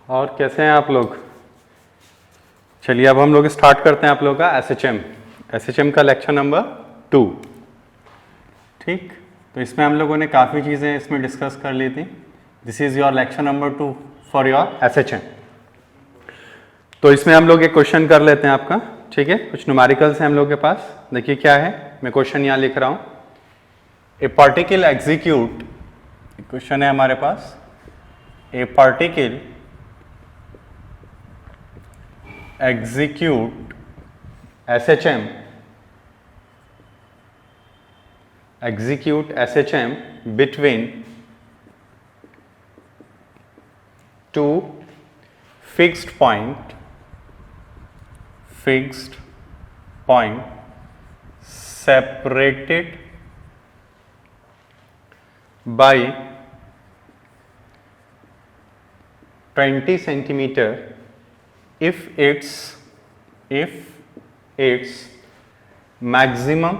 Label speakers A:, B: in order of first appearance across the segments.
A: और कैसे हैं आप लोग? चलिए अब हम लोग स्टार्ट करते हैं आप लोगों का एसएचएम का लेक्चर नंबर 2। ठीक, तो इसमें हम लोगों ने काफ़ी चीज़ें इसमें डिस्कस कर ली थी। This is your lecture number 2 for your SHM. तो इसमें हम लोग एक क्वेश्चन कर लेते हैं आपका। ठीक है, कुछ न्यूमेरिकल्स हैं हम लोग के पास। देखिए क्या है, मैं क्वेश्चन यहाँ लिख रहा हूँ। ए पार्टिकल एग्जीक्यूट, क्वेश्चन है हमारे पास, a particle execute SHM between two fixed point separated by 20 centimeter if its maximum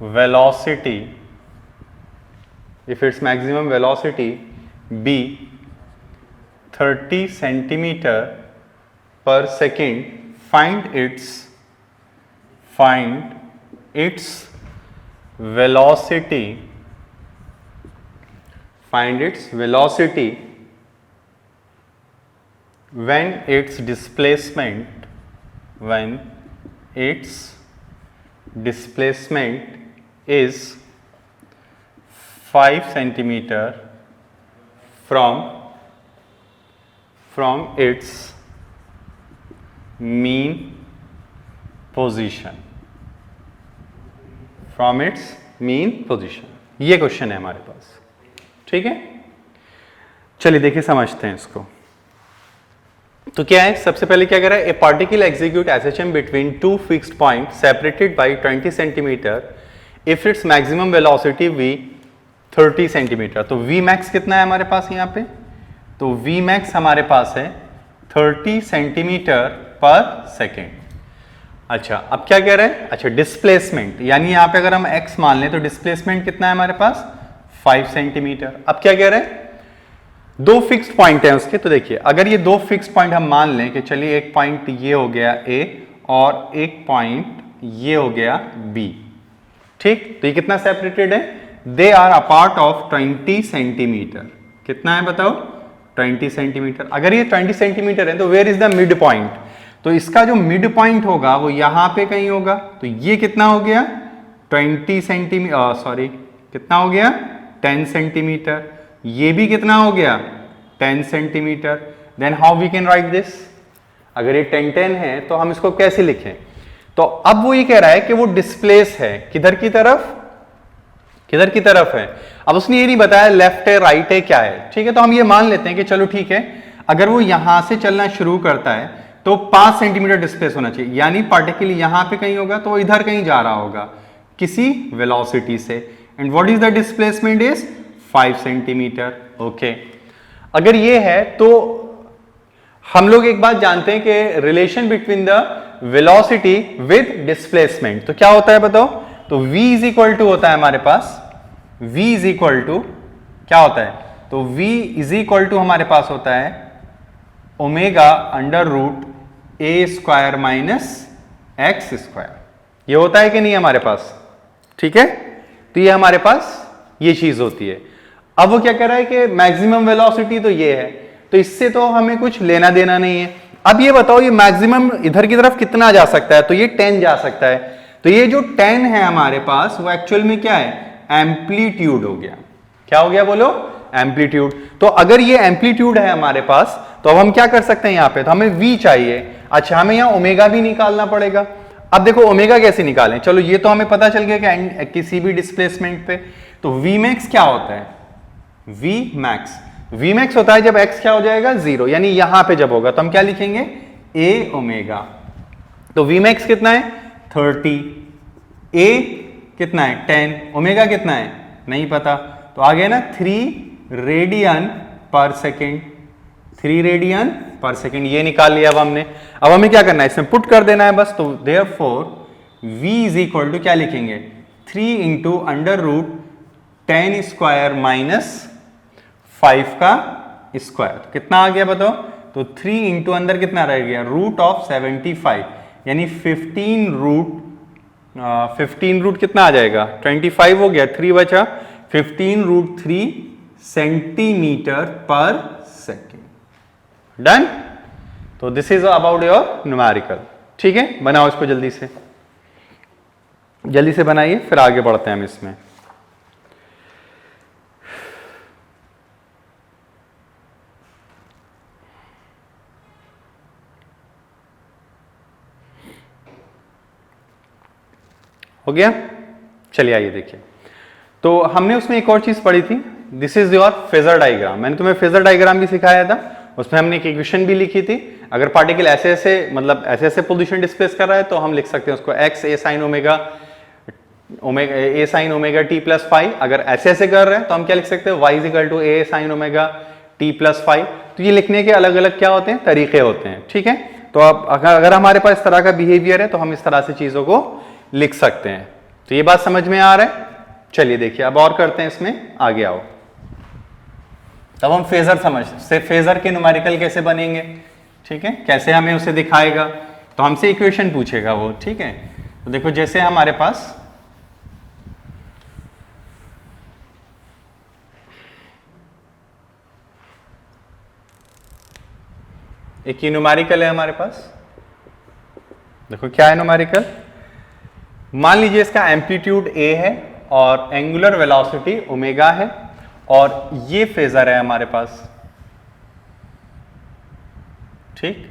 A: velocity be 30 centimeter per second, find its velocity when its displacement is 5 centimeter from its mean position। ये question है हमारे पास। ठीक है, चलिए देखिए समझते हैं इसको। तो क्या है, सबसे पहले क्या कर रहा है, ए particle execute SHM between two fixed point separated by 20 centimetre if its maximum velocity v 30 centimetre. तो v मैक्स कितना है हमारे पास यहाँ पे? तो v मैक्स हमारे पास है 30 सेंटीमीटर पर सेकेंड। अच्छा, अब क्या कह रहे हैं, अच्छा डिस्प्लेसमेंट, यानी यहाँ पे अगर हम x मान लें तो डिस्प्लेसमेंट कितना है हमारे पास? 5 सेंटीमीटर। अब क्या कह रहे हैं, दो फिक्स्ड पॉइंट है उसके। तो देखिए अगर ये दो फिक्स्ड पॉइंट हम मान लें कि चलिए एक पॉइंट ये हो गया A और एक पॉइंट ये हो गया B। ठीक, तो ये कितना सेपरेटेड है? They are apart of 20 centimetre. कितना है बताओ? 20 सेंटीमीटर। अगर ये 20 सेंटीमीटर है तो where is the mid point? तो इसका जो मिड पॉइंट होगा वो यहां पे कहीं होगा। तो ये कितना हो गया? 20 सेंटीमीटर, सॉरी कितना हो गया? 10 सेंटीमीटर। ये भी कितना हो गया? 10 centimetre. Then how we can write this? अगर ये 10 है तो हम इसको कैसे लिखें? तो अब वो ये कह रहा है कि वो डिस्प्लेस है किधर की तरफ है। अब उसने ये नहीं बताया लेफ्ट है राइट है क्या है। ठीक है, तो हम ये मान लेते हैं कि चलो ठीक है, अगर वो यहां से चलना शुरू करता है तो 5 सेंटीमीटर डिस्प्लेस होना चाहिए, यानी पार्टिकल यहां पे कहीं होगा तो वो इधर कहीं जा रहा होगा किसी वेलोसिटी से। And what is the displacement is 5 centimetre. Okay, अगर ये है तो हम लोग एक बात जानते हैं कि relation between the velocity with displacement तो क्या होता है बताओ? तो v इज इक्वल टू होता है हमारे पास, v इज इक्वल टू क्या होता है? तो v इज इक्वल टू हमारे पास होता है omega under root a square minus x square. ये होता है कि नहीं हमारे पास? ठीक है, तो ये हमारे पास ये चीज होती है। अब वो क्या कह रहा है कि मैक्सिमम वेलोसिटी तो ये है, तो इससे तो हमें कुछ लेना देना नहीं है। अब ये बताओ ये मैक्सिमम इधर की तरफ कितना जा सकता है? तो ये 10 जा सकता है। तो ये जो 10 है हमारे पास वो एक्चुअल में क्या है? एम्पलीट्यूड हो गया। क्या हो गया बोलो? एम्पलीट्यूड। तो अगर ये एम्पलीट्यूड है हमारे पास तो अब हम क्या कर सकते हैं यहाँ पे? तो हमें v चाहिए। अच्छा, हमें यहाँ ओमेगा भी निकालना पड़ेगा। अब देखो ओमेगा कैसे निकालें? चलो ये तो हमें पता चल गया कि किसी भी डिस्प्लेसमेंट पे तो v मैक्स क्या होता है? v मैक्स होता है जब x क्या हो जाएगा? 0, यानी यहां पे जब होगा तो हम क्या लिखेंगे? a omega. तो v मैक्स कितना है? 30, a कितना है? 10, ओमेगा कितना है? नहीं पता। तो आ गया ना 3 रेडियन पर सेकेंड। 3 रेडियन पर सेकेंड ये निकाल लिया अब हमने। अब हमें क्या करना है? इसमें पुट कर देना है बस। तो therefore v is equal to क्या लिखेंगे? 3 into under root 10 square minus 5 का स्क्वायर, तो कितना आ गया बताओ? तो 3 इंटू अंदर कितना रह गया, रूट ऑफ 75, यानी 15 रूट कितना आ जाएगा, 25 हो गया, 3 बचा, 15 रूट 3 सेंटीमीटर पर सेकेंड। डन। तो this is about your numerical. ठीक है, बनाओ इसको जल्दी से, जल्दी से बनाइए, फिर आगे बढ़ते हैं हम इसमें। हो गया? चलिए आइए देखिए, तो हमने उसमें एक और चीज पढ़ी थी, this is your phasor diagram. मैंने तुम्हें फेजर डायग्राम भी सिखाया था, उसमें हमने एक इक्वेशन भी लिखी थी। अगर पार्टिकल ऐसे ऐसे मतलब ऐसे ऐसे पोजीशन डिस्प्लेस कर रहा है तो हम लिख सकते हैं उसको x a sin omega a sin omega t plus 5। अगर ऐसे ऐसे कर रहे हैं तो हम क्या लिख सकते हैं, y is equal to a sin omega t plus 5। तो ये लिखने के अलग अलग क्या होते हैं, तरीके होते हैं। ठीक है, तो अब अगर हमारे पास इस तरह का बिहेवियर है तो हम इस तरह से चीजों को लिख सकते हैं। तो ये बात समझ में आ रहा है? चलिए देखिए, अब और करते हैं इसमें, आगे आओ। तब हम फेजर से फेजर के न्यूमेरिकल कैसे बनेंगे, ठीक है, कैसे हमें उसे दिखाएगा, तो हमसे इक्वेशन पूछेगा वो। ठीक है, तो देखो जैसे हमारे पास एक ही न्यूमेरिकल है हमारे पास, देखो क्या है न्यूमेरिकल। मान लीजिए इसका एम्पलीट्यूड a है और एंगुलर वेलोसिटी ओमेगा है, और ये फेजर है हमारे पास। ठीक,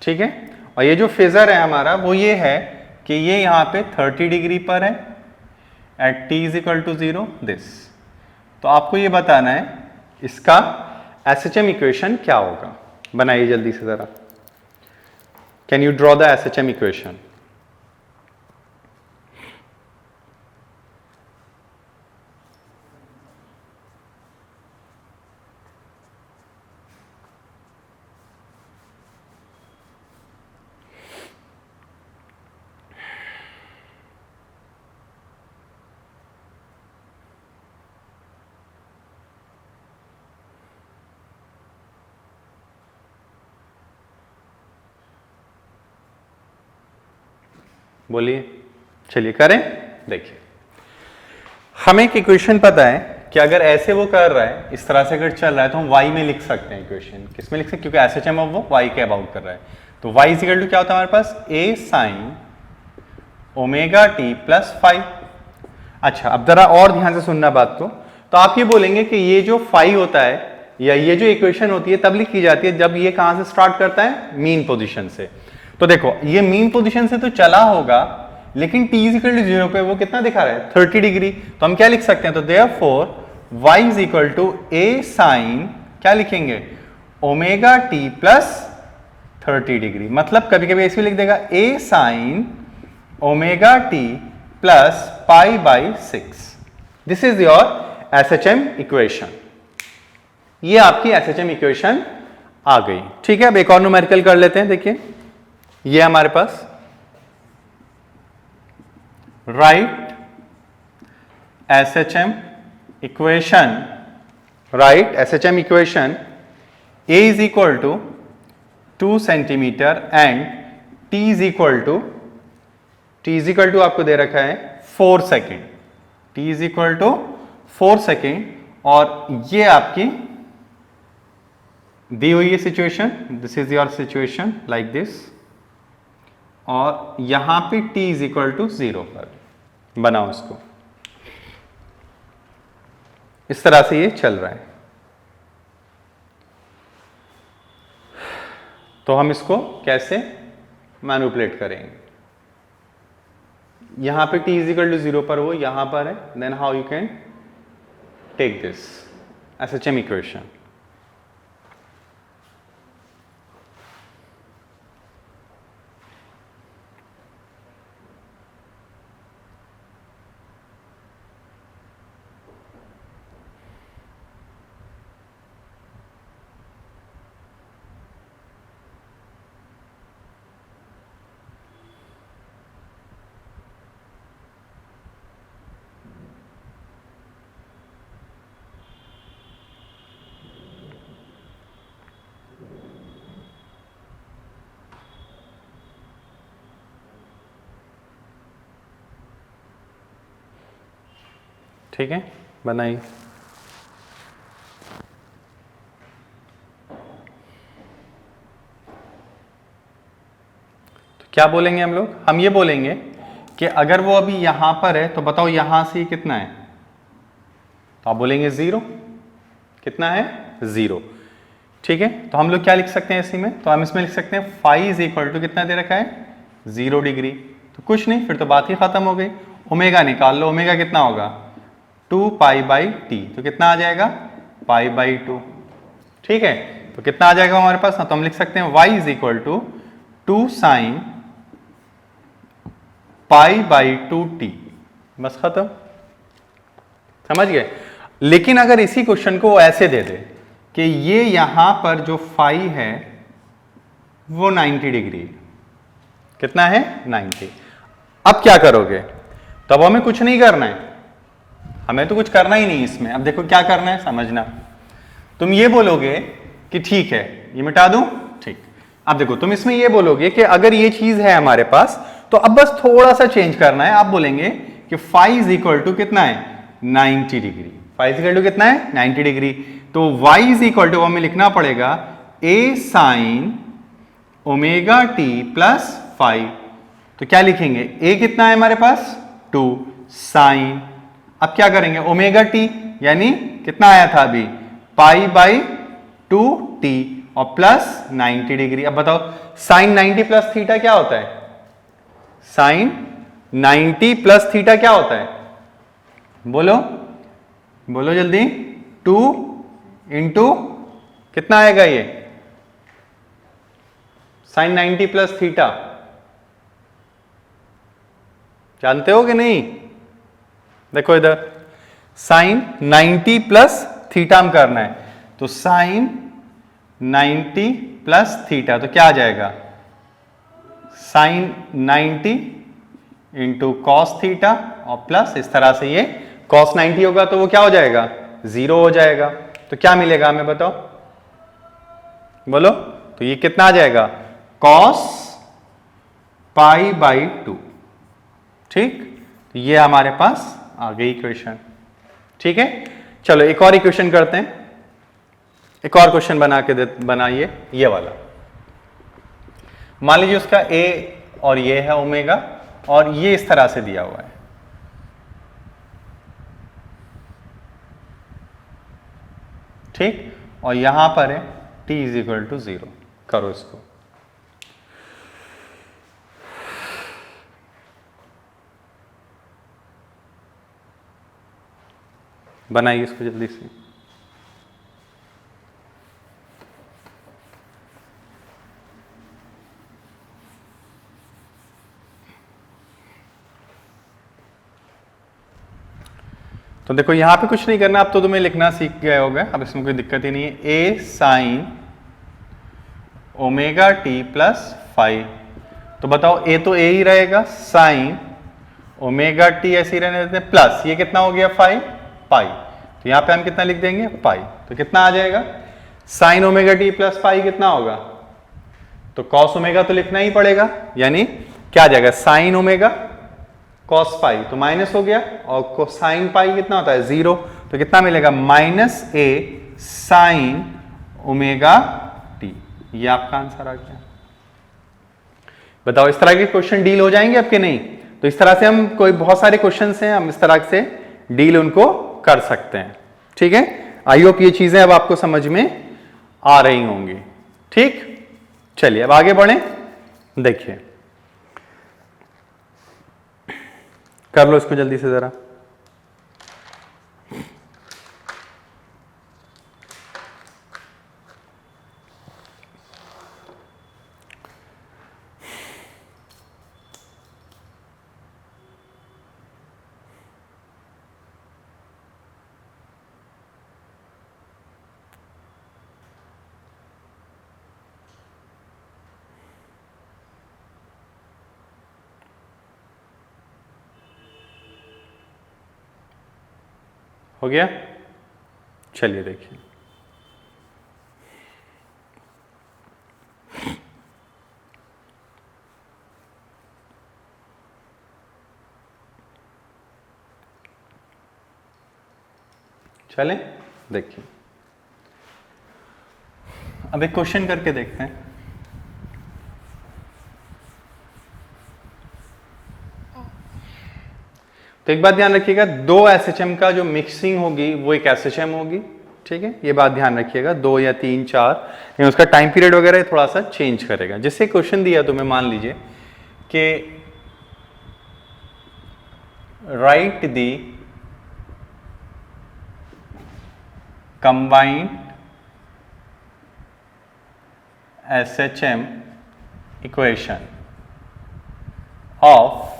A: ठीक है, और ये जो फेजर है हमारा वो ये है कि ये यहां पे 30 डिग्री पर है at t is equal to 0 this. तो आपको ये बताना है इसका SHM इक्वेशन क्या होगा। बनाइए जल्दी से जरा, can you draw the SHM equation. बोलिए, चलिए करें। देखिए, हमें एक इक्वेशन पता है कि अगर ऐसे वो कर रहा है, इस तरह से अगर चल रहा है, तो हम y में लिख सकते हैं इक्वेशन। किस में लिख सकते हैं, क्योंकि SHM अब वो y के अबाउट कर रहा है। तो y इज इक्वल टू क्या होता है हमारे पास, a sin omega t plus 5। अच्छा, अब जरा और ध्यान से सुनना बात को। तो आप ये बोलेंगे कि ये जो फाई होता है या ये जो इक्वेशन होती है तब लिखी जाती है जब ये कहां से स्टार्ट करता है, मीन पोजीशन से। तो देखो ये मीन पोजीशन से तो चला होगा, लेकिन t इज इक्वल टू 0 पे वो कितना दिखा रहा है, 30 डिग्री। तो हम क्या लिख सकते हैं, तो therefore y is equal to a sin, क्या लिखेंगे, ओमेगा t प्लस 30 डिग्री। मतलब कभी कभी ऐसे लिख देगा a sin omega t plus pi by 6। This is your SHM equation. ये आपकी SHM इक्वेशन आ गई। ठीक है, अब एक और न्यूमेरिकल कर लेते हैं। देखिए ये हमारे पास right SHM equation, right SHM equation a is equal to 2 centimetre and t is equal to आपको दे रखा है 4 second, t is equal to 4 second, और ये आपकी दी हुई है situation, this is your situation like this, और यहां पे t इज इक्वल टू 0 पर बनाओ इसको। इस तरह से ये चल रहा है। तो हम इसको कैसे मैनिपुलेट करेंगे, यहां पे t इज इक्वल टू 0 पर वो यहां पर है, then how you can take this SHM equation. ठीक है, बनाइए। तो क्या बोलेंगे हम लोग? हम ये बोलेंगे कि अगर वो अभी यहां पर है तो बताओ यहां से कितना है, तो आप बोलेंगे 0। कितना है? 0। ठीक है, तो हम लोग क्या लिख सकते हैं इसी में? तो हम इसमें लिख सकते हैं फाई इज इक्वल टू कितना दे रखा है? 0 डिग्री। तो कुछ नहीं, फिर तो बात ही खत्म हो गई। ओमेगा निकाल लो, ओमेगा कितना होगा? 2 पाई बाई टी। तो कितना आ जाएगा? पाई बाई 2। ठीक है, तो कितना आ जाएगा हमारे पास? तो हम लिख सकते हैं y is equal to 2 sine pi by 2t। बस खत्म, समझ गए? लेकिन अगर इसी क्वेश्चन को ऐसे दे दे कि ये यहां पर जो फाई है वो 90 डिग्री, कितना है? 90। अब क्या करोगे? तब हमें कुछ नहीं करना है, हमें तो कुछ करना ही नहीं इसमें। अब देखो क्या करना है, समझना। तुम ये बोलोगे कि ठीक है ये मिटा दूं, ठीक। अब देखो तुम इसमें ये बोलोगे कि अगर ये चीज है हमारे पास तो अब बस थोड़ा सा चेंज करना है। आप बोलेंगे कि फाई इज इक्वल टू कितना है? 90 degree. Phi is equal to कितना है? 90 डिग्री। तो y इज इक्वल टू हमें लिखना पड़ेगा a sine omega T plus five. तो क्या लिखेंगे? a कितना है हमारे पास? 2 साइन। अब क्या करेंगे? ओमेगा टी यानी कितना आया था अभी? पाई बाई 2t और प्लस 90 डिग्री। अब बताओ साइन 90 प्लस थीटा क्या होता है? साइन 90 प्लस थीटा क्या होता है? बोलो बोलो जल्दी। 2 इंटू कितना आएगा ये? साइन 90 प्लस थीटा जानते हो कि नहीं? देखो इधर साइन 90 प्लस थीटा हम करना है, तो साइन 90 प्लस थीटा तो क्या आ जाएगा? साइन 90 इंटू कॉस थीटा और प्लस इस तरह से ये कॉस 90 होगा तो वो क्या हो जाएगा? 0 हो जाएगा। तो क्या मिलेगा हमें बताओ? बोलो। तो ये कितना आ जाएगा? Cos pi by 2। ठीक, तो ये हमारे पास आ गई इक्वेशन। ठीक है, चलो एक और इक्वेशन करते हैं। एक और क्वेश्चन बनाइए ये वाला। मान लीजिए उसका a और ये है ओमेगा और ये इस तरह से दिया हुआ है। ठीक, और यहां पर है t इज इक्वल टू 0। करो इसको। बनाइए इसको जल्दी से। तो देखो यहां पे कुछ नहीं करना, अब तो तुम्हें लिखना सीख गए होगे, अब इसमें कोई दिक्कत ही नहीं है। a sine omega T plus five. तो बताओ a तो a ही रहेगा, साइन ओमेगा टी ऐसे ही रहने देते हैं, प्लस ये कितना हो गया? Five pi. तो यहां पे हम कितना लिख देंगे? पाई। तो कितना आ जाएगा? साइन ओमेगा टी प्लस पाई कितना होगा? तो कॉस ओमेगा तो लिखना ही पड़ेगा, यानी क्या आ जाएगा? साइन ओमेगा कॉस पाई तो माइनस हो गया, और साइन पाई कितना होता है? 0। तो कितना मिलेगा? Minus a sine omega T. ये आपका आंसर आ गया। बताओ इस तरह के क्वेश्चन डील हो जाएंगे आपके? नहीं। तो इस तरह से हम कोई बहुत सारे क्वेश्चन हैं, हम इस तरह से डील उनको कर सकते हैं। ठीक है, आई होप ये चीजें अब आपको समझ में आ रही होंगी। ठीक, चलिए अब आगे बढ़ें। देखिए कर लो इसको जल्दी से जरा। हो गया? चलिए देखिए, चलें, देखिए अब एक क्वेश्चन करके देखते हैं। तो एक बात ध्यान रखिएगा, दो एसएचएम का जो मिक्सिंग होगी वो एक एसएचएम होगी, ठीक है, ये बात ध्यान रखिएगा। 2 या 3 4 उसका टाइम पीरियड वगैरह थोड़ा सा चेंज करेगा। जिससे क्वेश्चन दिया तुम्हें, मान लीजिए कि right the combined SHM equation of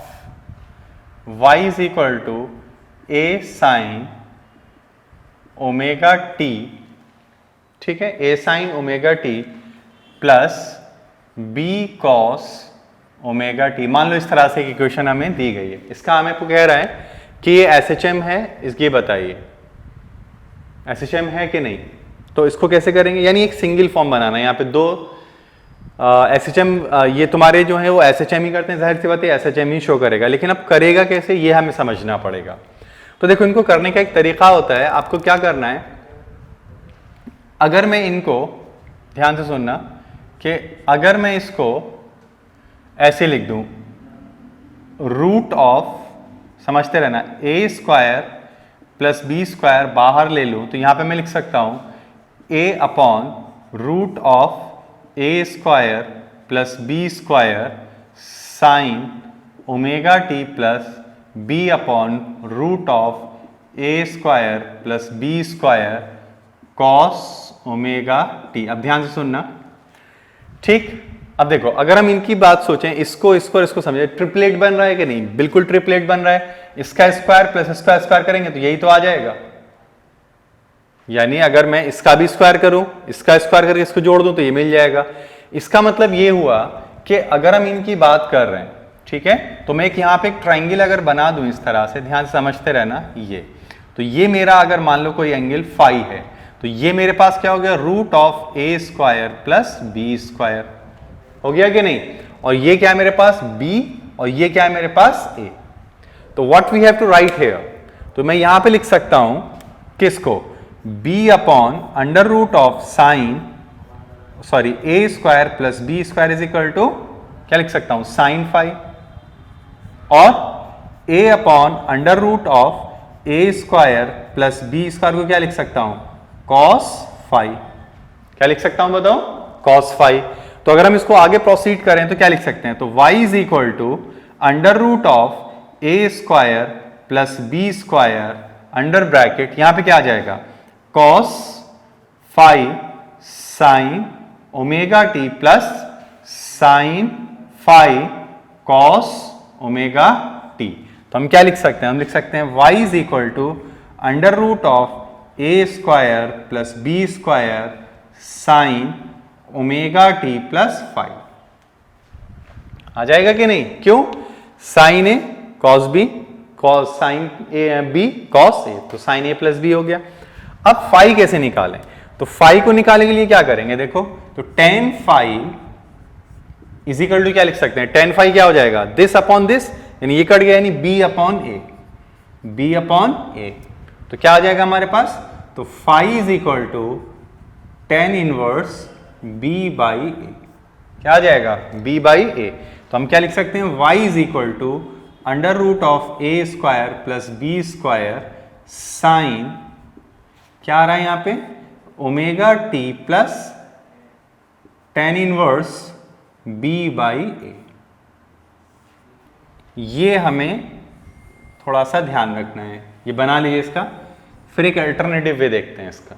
A: y is equal to a sin omega T, ठीक है, a sin omega T plus b cos omega T. मान लो इस तरह से इक्वेशन हमें दी गई है। इसका हमें कह रहा है कि ये SHM है, इसकी बताइए SHM है कि नहीं। तो इसको कैसे करेंगे, यानी एक सिंगल फॉर्म बनाना है। यहाँ पे दो SHM, ये तुम्हारे जो है वो SHM ही करते हैं, जाहिर सी बात है SHM ही शो करेगा, लेकिन अब करेगा कैसे ये हमें समझना पड़ेगा। तो देखो, इनको करने का एक तरीका होता है। आपको क्या करना है, अगर मैं इनको, ध्यान से सुनना, कि अगर मैं इसको ऐसे लिख दूं, रूट ऑफ, समझते रहना, a square plus B square बाहर ले लूं, तो यहां पे मैं लिख सकता हूं a upon root of a square plus B square sine omega T plus b upon root of a square plus B square cos omega T. अब ध्यान से सुनना, ठीक। अब देखो, अगर हम इनकी बात सोचें, इसको इसको और इसको समझे, ट्रिपलेट बन रहा है कि नहीं, बिल्कुल ट्रिपलेट बन रहा है। इसका स्क्वायर प्लस इसका स्क्वायर करेंगे तो यही तो आ जाएगा। यानी अगर मैं इसका भी स्क्वायर करूं, इसका स्क्वायर करके इसको जोड़ दूं तो ये मिल जाएगा। इसका मतलब ये हुआ कि अगर हम इनकी बात कर रहे हैं, ठीक है, तो मैं एक यहां पे एक ट्राइंगल अगर बना दूं इस तरह से, ध्यान से समझते रहना, ये तो ये मेरा अगर मान लो कोई एंगल फाई है, तो ये मेरे पास क्या हो गया, root of A square plus B square हो गया कि नहीं। और ये क्या है मेरे पास, b, और ये क्या है मेरे पास, a। तो what we have to write here, तो मैं यहां पे लिख सकता हूं किसको, b upon under root of sine, sorry, a square plus B square is equal to क्या लिख सकता हूं, साइन फाई, और a upon under root of a square plus B square को क्या लिख सकता हूं, कॉस फाई। क्या लिख सकता हूं बताओ, कॉस फाई। तो अगर हम इसको आगे प्रोसीड करें तो क्या लिख सकते हैं, तो y is equal to under root of A square plus B square under bracket, यहां पे क्या आ जाएगा, cos phi sine omega T plus sine phi cos omega T. तो हम क्या लिख सकते हैं, हम लिख सकते हैं y is equal to under root of A square plus B square sine omega T plus five. आ जाएगा कि नहीं, क्यों, sine a cos b, cos sine a b cos a, तो साइन ए प्लस बी हो गया। अब फाई कैसे निकालें, तो फाई को निकालने के लिए क्या करेंगे, देखो, तो tan phi is equal to क्या लिख सकते हैं, टेन फाई क्या हो जाएगा, दिस अपॉन दिस, यानी ये कट गया, यानी b upon a, b upon a. तो क्या आ जाएगा हमारे पास, तो phi is equal to tan inverse b by a. क्या आ जाएगा, b बाई ए। तो हम क्या लिख सकते हैं, y is equal to under root of A square plus B square sine, क्या आ रहा है यहां पे, omega T plus tan inverse b by a. ये हमें थोड़ा सा ध्यान रखना है, ये बना लीजिए इसका, फिर एक अल्टरनेटिव वे देखते हैं इसका।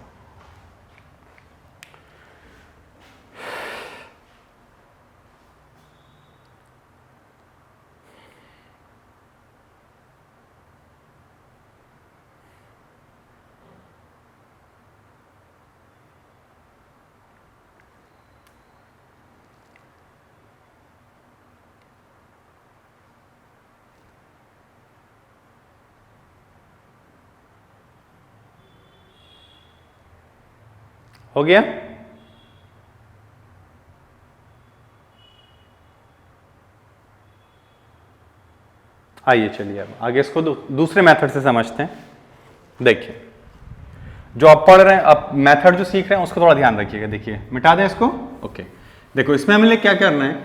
A: हो गया, आइए चलिए अब आगे इसको दूसरे मेथड से समझते हैं। देखिए, जो आप पढ़ रहे हैं, आप मेथड जो सीख रहे हैं उसको थोड़ा ध्यान रखिएगा। देखिए मिटा दें इसको। ओके, देखो इसमें हमें क्या करना है,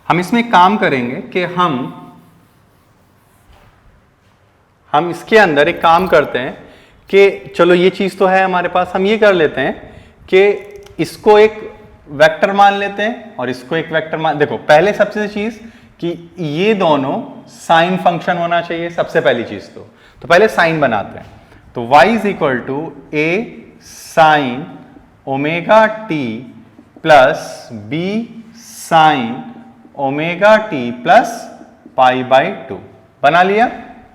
A: हम इसमें एक काम करेंगे कि हम इसके अंदर एक काम करते हैं कि चलो ये चीज तो है हमारे पास, हम ये कर लेते हैं कि इसको एक वेक्टर मान लेते हैं और इसको एक वेक्टर मान। देखो पहले सबसे चीज कि ये दोनों साइन फंक्शन होना चाहिए, सबसे पहली चीज तो पहले साइन बनाते हैं। तो y is equal to a sine omega T plus b sine omega T plus pi by 2 बना लिया।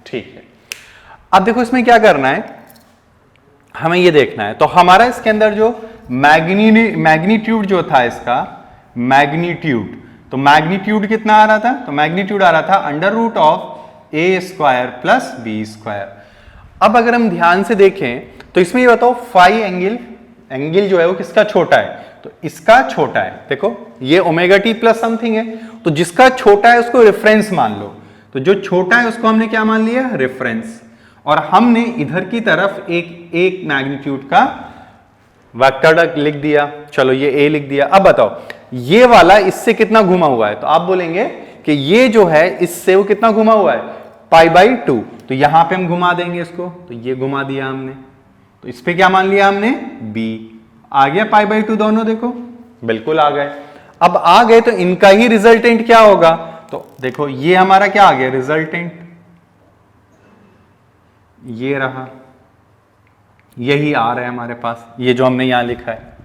A: ठीक है, अब देखो इसमें क्या करना है, हमें ये देखना है। तो हमारा इसके अंदर जो मैग्नीट्यूड जो था इसका मैग्नीट्यूड, तो मैग्नीट्यूड कितना आ रहा था, तो मैग्नीट्यूड आ रहा था under root of A square plus B square. अब अगर हम ध्यान से देखें तो इसमें ये बताओ फाई एंगल जो है वो किसका छोटा है, तो इसका छोटा है। देखो ये ओमेगा टी प्लस समथिंग है, तो जिसका छोटा है उसको रेफरेंस मान लो। तो जो छोटा है उसको हमने क्या मान लिया, रेफरेंस। और हमने इधर की तरफ एक मैग्नीट्यूड का वेक्टर लिख दिया। चलो ये ए लिख दिया। अब बताओ ये वाला इससे कितना घुमा हुआ है, तो आप बोलेंगे कि ये जो है इससे वो कितना घुमा हुआ है, पाई बाई 2। तो यहां पे हम घुमा देंगे इसको, तो ये घुमा दिया हमने। तो इस पे क्या मान लिया हमने, बी। आ गया पाई बाई 2 दोनों, देखो बिल्कुल आ गए। अब आ गए तो इनका ही रिजल्टेंट क्या होगा, तो देखो ये हमारा क्या आ गया रिजल्टेंट, ये रहा, यही आ रहा है हमारे पास, ये जो हमने यहां लिखा है।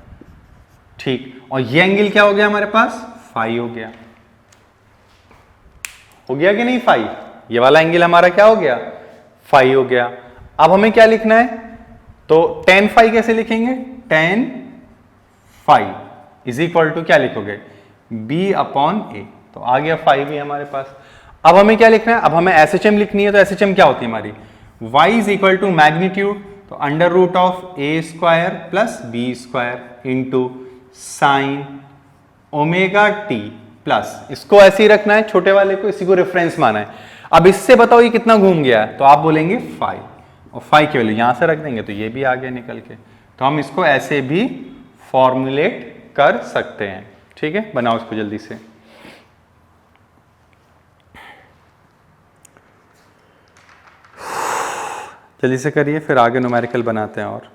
A: ठीक, और ये एंगल क्या हो गया हमारे पास, फाई हो गया कि नहीं फाई, ये वाला एंगल हमारा क्या हो गया, फाई हो गया। अब हमें क्या लिखना है, तो टेन फाई कैसे लिखेंगे, tan phi is equal to क्या लिखोगे, बी अपॉन ए। तो आ गया फाई भी हमारे पास। अब हमें क्या लिखना है, अब हमें एसएचएम लिखनी है। तो एसएचएम क्या होती है हमारी, y is equal to magnitude, तो under root of A square plus B square into sine omega T plus, इसको ऐसे ही रखना है छोटे वाले को, इसी को रेफरेंस माना है। अब इससे बताओ ये कितना घूम गया है, तो आप बोलेंगे फाई, और फाई की वैल्यू यहां से रख देंगे तो ये भी आ गया निकल के। तो हम इसको ऐसे भी फॉर्मुलेट कर सकते हैं। ठीक है, बनाओ इसको जल्दी से। जल्दी से करिए, फिर आगे न्यूमेरिकल बनाते हैं। और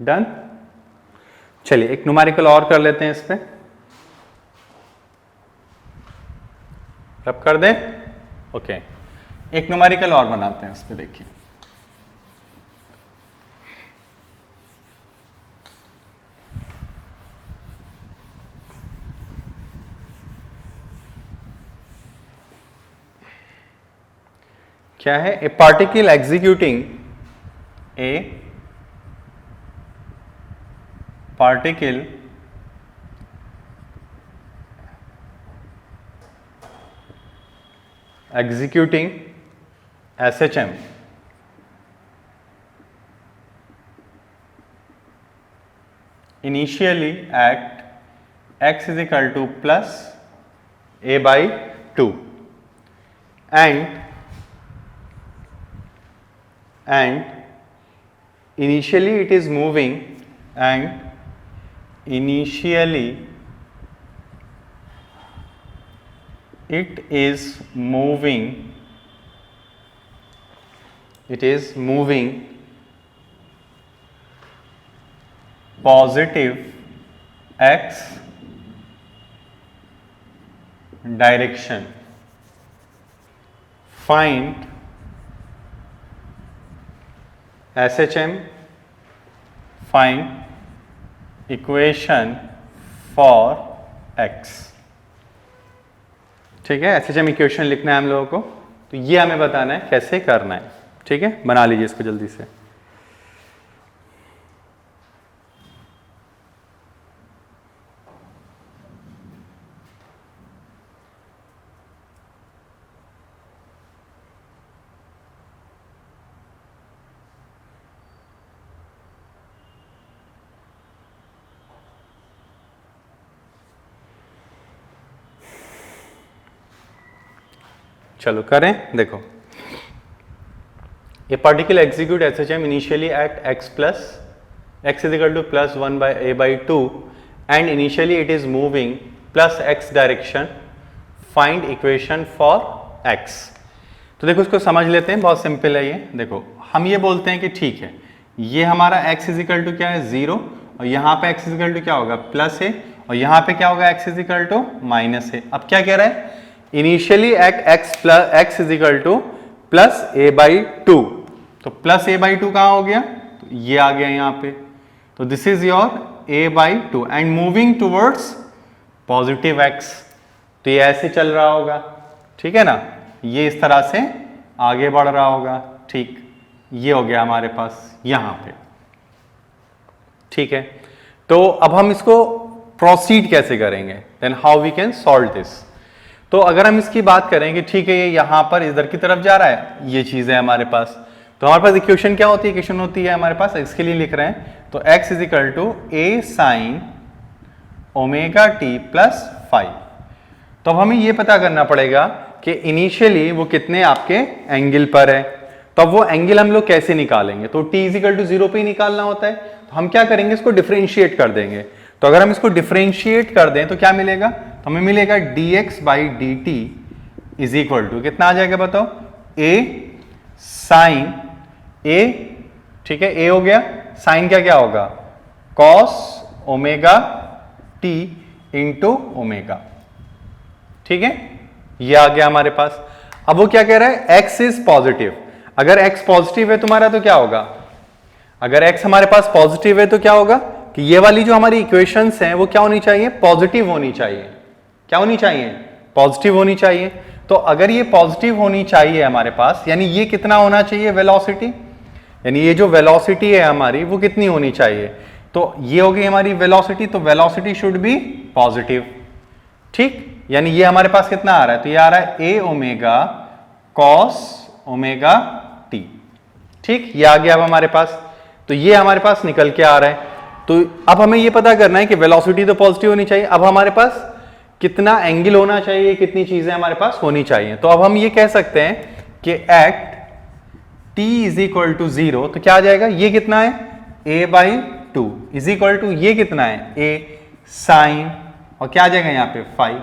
A: डन। चलिए एक न्यूमेरिकल और कर लेते हैं इस पे, रब कर दें। ओके, एक न्यूमेरिकल और बनाते हैं इस पे। देखिए क्या है, ए particle executing particle executing SHM initially at x is equal to plus a by 2 and initially it is moving and initially it is moving positive x direction. Find SHM, find equation for x। ठीक है, SHM equation लिखना है हम लोगों को, तो ये हमें बताना है कैसे करना है। ठीक है, बना लीजिए इसको जल्दी से। चलो करें, देखो ए particle execute SHM initially at x is equal to plus 1 by a by 2 and initially it is moving plus x direction, find equation for x। तो देखो इसको समझ लेते हैं, बहुत सिंपल है ये। देखो हम ये बोलते हैं कि ठीक है, ये हमारा x इज इक्वल टू क्या है 0, और यहाँ पे x इज इक्वल टू क्या होगा प्लस है, और यहाँ पे क्या होगा x is equal to minus है। अब क्या कह रहा है, initially x is equal to plus a by 2, तो प्लस a बाई 2 कहाँ हो गया, तो ये आ गया यहाँ पे, तो this is your a by 2 and moving towards positive x, तो ये ऐसे चल रहा होगा, ठीक है ना, ये इस तरह से आगे बढ़ रहा होगा, ठीक, ये हो गया हमारे पास यहां पे, ठीक है। तो अब हम इसको प्रोसीड कैसे करेंगे, then how we can solve this. तो अगर हम इसकी बात करें कि ठीक है ये यहां पर इधर की तरफ जा रहा है, ये चीज है हमारे पास, तो हमारे पास इक्वेशन क्या होती है, इक्वेशन होती है हमारे पास x के लिए लिख रहे हैं, तो x is equal to a sin omega t plus 5। तो अब हमें ये पता करना पड़ेगा कि इनिशियली वो कितने आपके एंगल पर है, तो अब वो एंगल हम लोग कैसे निकालेंगे, तो t इज इक्वल टू 0 पे ही निकालना होता है, तो हम क्या करेंगे, इसको डिफरेंशिएट कर देंगे। तो अगर हम इसको डिफरेंशिएट कर दें तो क्या मिलेगा, तो हमें मिलेगा dx by D T is equal to कितना आ जाएगा बताओ, a साइन a, ठीक है, a हो गया, साइन क्या क्या होगा cos omega t into omega, ठीक है, ये आ गया हमारे पास। अब वो क्या कह रहा है, x इज पॉजिटिव, अगर x पॉजिटिव है तुम्हारा तो क्या होगा, अगर x हमारे पास पॉजिटिव है तो क्या होगा कि ये वाली जो हमारी इक्वेशंस हैं वो क्या होनी चाहिए, पॉजिटिव होनी चाहिए, क्या होनी चाहिए, पॉजिटिव होनी चाहिए। तो अगर ये पॉजिटिव होनी चाहिए हमारे पास, यानी ये कितना होना चाहिए वेलोसिटी, यानी ये जो वेलोसिटी है हमारी वो कितनी होनी चाहिए, तो ये होगी हमारी वेलोसिटी, तो वेलोसिटी शुड बी पॉजिटिव, ठीक, यानी ये हमारे पास कितना आ रहा है, तो ये आ रहा है a omega cos omega t, ठीक, ये आ गया अब हमारे पास, तो ये हमारे पास निकल के आ रहा है। तो अब हमें ये पता करना है कि वेलोसिटी तो पॉजिटिव होनी चाहिए, अब हमारे पास कितना एंगल होना चाहिए, कितनी चीजें हमारे पास होनी चाहिए। तो अब हम ये कह सकते हैं कि at t is equal to 0, तो क्या आ जाएगा, ये कितना है a by 2 is equal to ये कितना है a साइन, और क्या आ जाएगा यहाँ पे 5,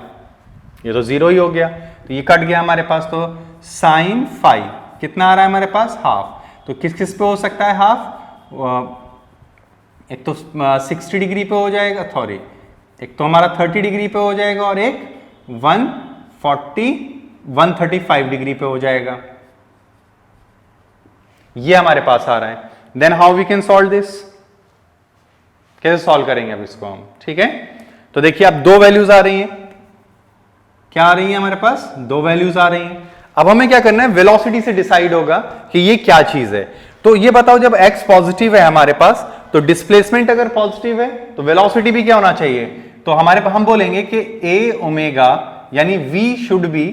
A: ये तो 0 ही हो गया, तो ये कट गया हमारे पास, तो साइन 5 कितना आ रहा है हमारे पास, हाफ, तो किस किस पे हो सकता है हाफ, एक तो 60 डिग्री पे हो जाएगा, सॉरी एक तो हमारा 30 डिग्री पे हो जाएगा, और एक 135 डिग्री पे हो जाएगा, ये हमारे पास आ रहा है। Then how we can solve this, कैसे सॉल्व करेंगे अब इसको हम, ठीक है। तो देखिए अब दो वैल्यूज आ रही हैं, क्या आ रही है हमारे पास, दो वैल्यूज आ रही हैं। अब हमें क्या करना है, वेलोसिटी से डिसाइड होगा कि ये क्या चीज है। तो ये बताओ जब x पॉजिटिव है हमारे पास, तो डिस्प्लेसमेंट अगर पॉजिटिव है तो वेलोसिटी भी क्या होना चाहिए, तो हमारे पास हम बोलेंगे कि a ओमेगा यानी v should be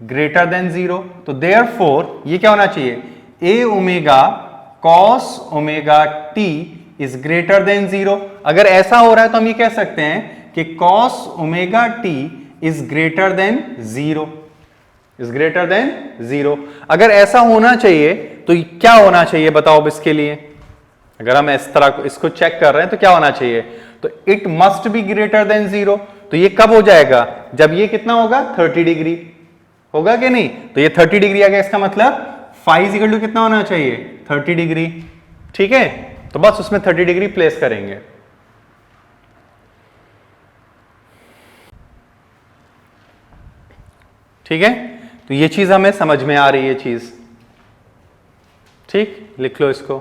A: greater than 0, तो देयरफॉर ये क्या होना चाहिए, a omega cos omega t is greater than 0। अगर ऐसा हो रहा है तो हम ये कह सकते हैं कि cos omega t is greater than 0, is greater than 0। अगर ऐसा होना चाहिए तो क्या होना चाहिए बताओ इसके लिए, अगर हम इस तरह इसको चेक कर रहे हैं तो क्या होना चाहिए, तो it must be greater than 0। तो ये कब हो जाएगा, जब ये कितना होगा 30 डिग्री होगा कि नहीं, तो ये 30 डिग्री आ गया, इसका मतलब फाई इज इक्वल टू कितना होना चाहिए 30 डिग्री, ठीक है। तो बस उसमें 30 डिग्री प्लेस करेंगे, ठीक है। तो ये चीज हमें समझ में आ रही है चीज, ठीक, लिख लो इसको।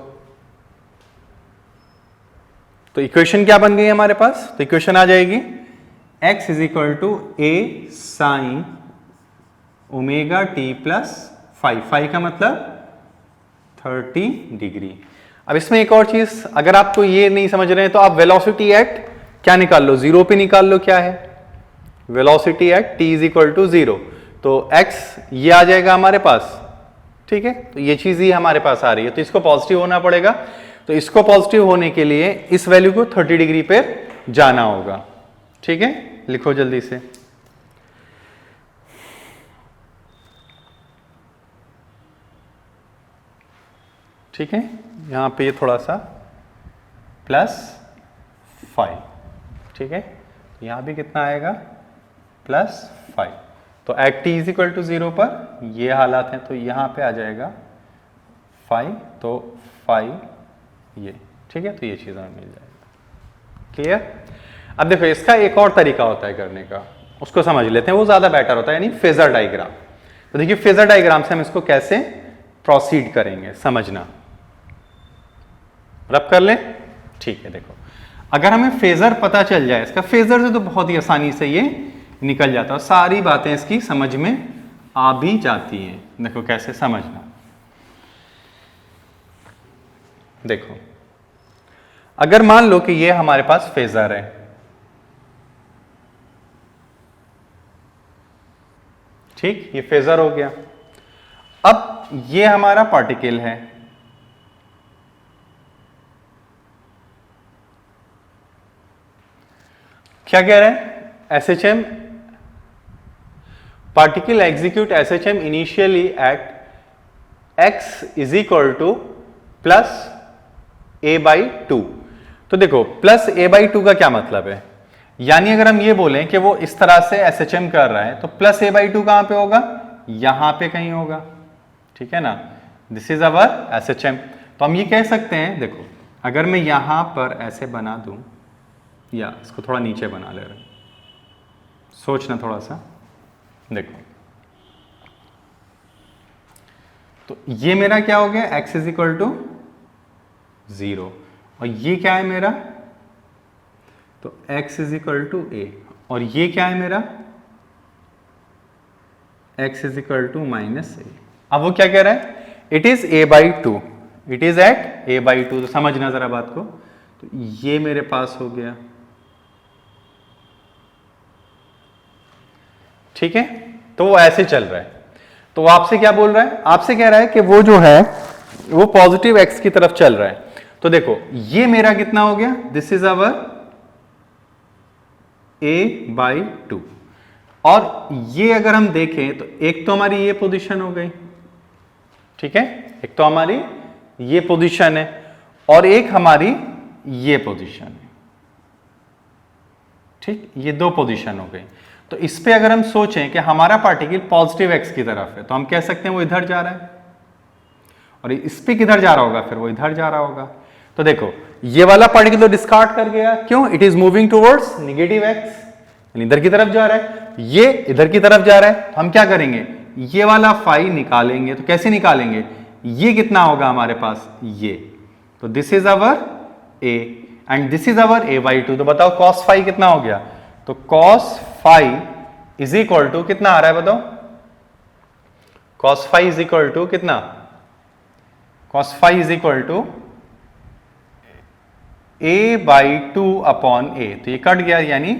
A: तो इक्वेशन क्या बन गई हमारे पास, तो इक्वेशन आ जाएगी x is equal to a sine omega t plus 5 का मतलब 30 डिग्री। अब इसमें एक और चीज, अगर आपको ये नहीं समझ रहे हैं तो आप वेलोसिटी एट क्या निकाल लो, 0 पे निकाल लो, क्या है velocity at t is equal to 0, तो x ये आ जाएगा हमारे पास, ठीक है। तो ये चीज ही हमारे पास आ रही है, तो इसको पॉजिटिव होना पड़ेगा, तो इसको पॉजिटिव होने के लिए इस वैल्यू को 30 डिग्री पे जाना होगा, ठीक है। लिखो जल्दी से, ठीक है, यहाँ पे ये थोड़ा सा +5, ठीक है, यहाँ भी कितना आएगा +5। तो एट t इज टू 0 पर ये हालात हैं, तो यहाँ पे आ जाएगा 5, तो 5 ये, ठीक है, तो ये चीज़ हमें मिल जाएगा। क्लियर? अब देखो इसका एक और तरीका होता है करने का, उसको समझ लेते हैं, वो ज़्यादा बेटर होता है, यानी फेजर डायग्राम। तो देखिए फेजर डायग्राम से हम इसको कैसे प्रोसीड करेंगे समझना, रब कर लें, ठीक है। देखो अगर हमें फेजर पता चल जाए इसका, फेजर से तो बहुत ही आसानी से ये निकल जाता है, सारी बातें इसकी समझ में आ भी जाती हैं। देखो कैसे समझना, देखो अगर मान लो कि ये हमारे पास फेजर है, ठीक, ये फेजर हो गया। अब ये हमारा पार्टिकल है, क्या कह रहे हैं, SHM particle execute SHM initially at x is equal to +a/2। तो देखो +a/2 का क्या मतलब है, यानी अगर हम ये बोलें कि वो इस तरह से एसएचएम कर रहा है, तो +a/2 कहां पे होगा, यहां पे कहीं होगा, ठीक है ना, दिस इज अवर एसएचएम। तो हम ये कह सकते हैं, देखो अगर मैं यहां पर ऐसे बना दूं, या इसको थोड़ा नीचे बना ले रहे हैं, सोचना थोड़ा सा, देखो तो ये मेरा क्या हो गया, x इज इक्वल टू 0, और ये क्या है मेरा, तो x is equal to a, और ये क्या है मेरा, x is equal to -a। अब वो क्या कह रहा है, it is a/2, it is at a/2। तो समझना जरा बात को, तो ये मेरे पास हो गया, ठीक है, तो वो ऐसे चल रहा है। तो वो आपसे क्या बोल रहा है, आपसे कह रहा है कि वो जो है वो पॉजिटिव x की तरफ चल रहा है। तो देखो ये मेरा कितना हो गया, दिस इज अवर a/2, और ये अगर हम देखें तो एक तो हमारी ये पोजीशन हो गई, ठीक है, एक तो हमारी ये पोजीशन है और एक हमारी ये पोजीशन है, ठीक, ये दो पोजीशन हो गई। तो इस पे अगर हम सोचें कि हमारा पार्टिकल पॉजिटिव x की तरफ है, तो हम कह सकते हैं वो इधर जा रहा है, और इस पे किधर जा रहा होगा, फिर वो इधर जा रहा होगा। तो देखो ये वाला पार्टिकल तो डिस्कार्ड कर गया, क्यों, it is moving towards negative x, यानी इधर की तरफ जा रहा है, ये इधर की तरफ जा रहा है। हम क्या करेंगे, ये वाला फाई निकालेंगे। तो कैसे निकालेंगे, ये कितना होगा हमारे पास, ये, तो this is our a and this is our a/2। तो बताओ cos फाई कितना हो गया, तो cos phi is equal to कितना आ रहा है, बताओ, cos phi is equal to कितना, cos phi is equal to a/2 upon a, तो ये कट गया, यानी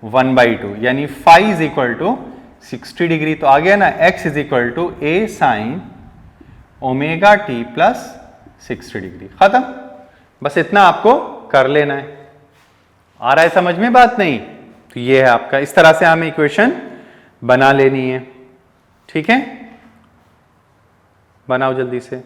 A: 1/2, यानी phi is equal to 60 degree. तो आ गया ना, x is equal to a sin ω/t plus 60 degree, खत्म। बस इतना आपको कर लेना है। आ रहा है समझ में बात, नहीं तो ये है आपका, इस तरह से हमें इक्वेशन बना लेनी है, ठीक है, बनाओ जल्दी से।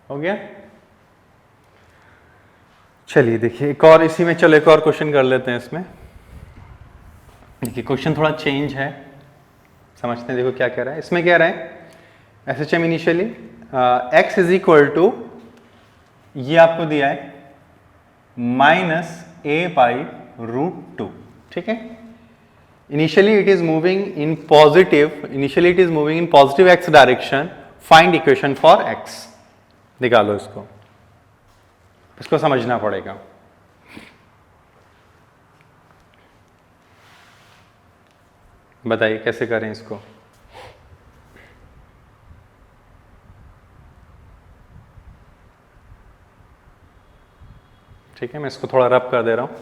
A: हो गया, चलिए देखिए एक और इसी में, चलो एक और क्वेश्चन कर लेते हैं इसमें। देखिए क्वेश्चन थोड़ा चेंज है, समझते हैं। देखो क्या कह रहा है, इसमें क्या रहा है, SHM initially x is equal to, ये आपको दिया है -a/√2, ठीक है। Initially it is moving in positive, initially it is moving in positive x direction, find equation for x। निकालो इसको, इसको समझना पड़ेगा। बताइए कैसे करें इसको। ठीक है, मैं इसको थोड़ा रब कर दे रहा हूं,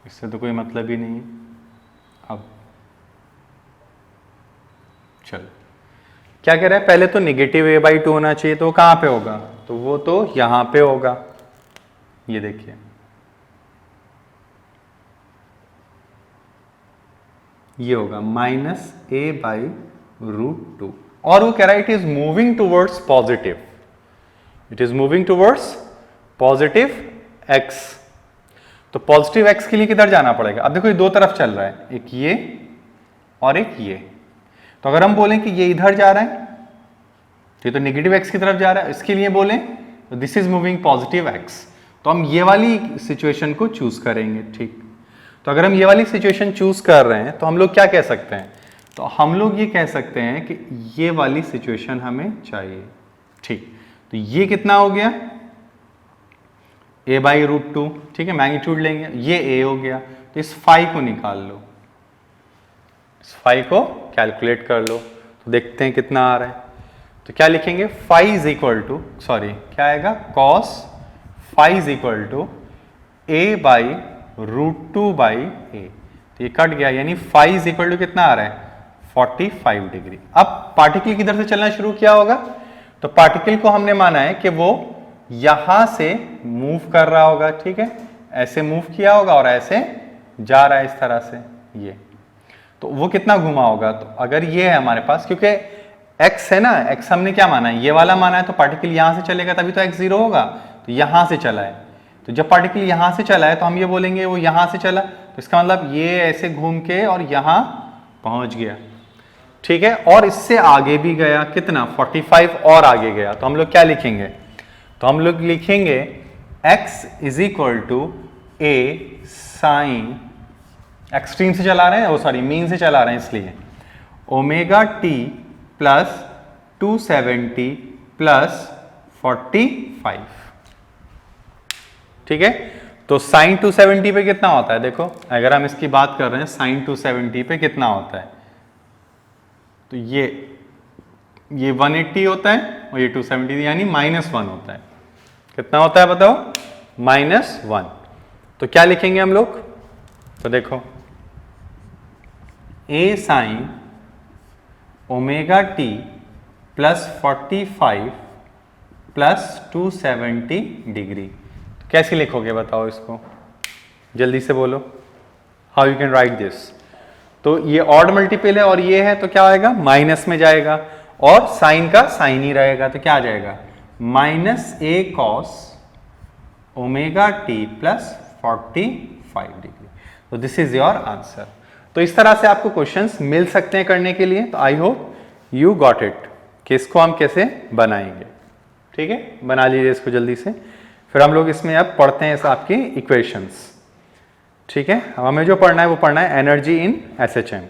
A: इससे तो कोई मतलब ही नहीं है। अब चलो क्या कह रहा है, पहले तो नेगेटिव a/2 होना चाहिए, तो कहां पे होगा, तो वो तो यहां पे होगा, ये देखिए ये होगा -a/√2, और वो कह रहा है it is moving towards positive, it is moving towards positive x। तो पॉजिटिव x के लिए किधर जाना पड़ेगा, अब देखो ये दो तरफ चल रहा है, एक ये और एक ये, तो अगर हम बोलें कि ये इधर जा रहा है, ये तो नेगेटिव x की तरफ जा रहा है, इसके लिए बोलें तो this is moving positive x, तो हम ये वाली सिचुएशन को चूज करेंगे। ठीक, तो अगर हम ये वाली सिचुएशन चूज कर रहे हैं तो हम लोग क्या कह सकते हैं, तो हम लोग ये कह सकते हैं कि ये वाली सिचुएशन हमें चाहिए। ठीक, तो ये कितना हो गया, a/√2, ठीक है, मैग्नीट्यूड लेंगे, ये a हो गया, तो इस फाई को निकाल लो, इस फाई को कैलकुलेट कर लो, तो देखते हैं कितना आ रहा है। तो क्या लिखेंगे, phi is equal to, sorry क्या आएगा, cos phi is equal to a/√2/a, तो ये कट गया, यानी फाई इज इक्वल टू कितना आ रहा है, 45 डिग्री। अब पार्टिकल किधर से चलना शुरू किया होगा, तो पार्टिकल को हमने माना है कि वो यहां से मूव कर रहा होगा, ठीक है, ऐसे मूव किया होगा और ऐसे जा रहा है इस तरह से, ये तो वो कितना घुमा होगा, तो अगर ये है हमारे पास, क्योंकि x है ना, x हमने क्या माना है, ये वाला माना है, तो पार्टिकल यहां से चलेगा तभी तो x 0 होगा, तो यहां से चला है, तो जब पार्टिकल यहां से चला है तो हम ये बोलेंगे वो यहां से चला, तो इसका मतलब ये ऐसे घूम के और यहां पहुंच गया, ठीक है, और इससे आगे भी गया, कितना 45 और आगे गया, तो हम लोग क्या लिखेंगे, तो हम लोग लिखेंगे x is equal to a sine, extreme से चला रहे हैं, वो सॉरी मीन से चला रहे हैं इसलिए, ओमेगा t प्लस 270 प्लस 45, ठीक है, तो साइन 270 पे कितना होता है, देखो अगर हम इसकी बात कर रहे हैं साइन 270 पे कितना होता है, तो ये 180 होता है और ये 270 यानी -1 होता है, कितना होता है बताओ, -1, तो क्या लिखेंगे हम लोग, तो देखो a sine omega t plus 45 plus 270 degree, तो कैसे लिखोगे बताओ इसको, जल्दी से बोलो, how you can write this, तो ये ऑड मल्टीपल है और ये है, तो क्या आएगा, माइनस में जाएगा, और साइन का साइन ही रहेगा, तो क्या आ जाएगा, -a cos omega t plus 45 degree, तो दिस इज योर आंसर। तो इस तरह से आपको क्वेश्चंस मिल सकते हैं करने के लिए, तो I hope you got it कि इसको हम कैसे बनाएंगे, ठीक है, बना लीजिए इसको जल्दी से, फिर हम लोग इसमें अब पढ़ते हैं आपकी इक्वेशंस, ठीक है, हमें जो पढ़ना है वो पढ़ना है एनर्जी इन SHM।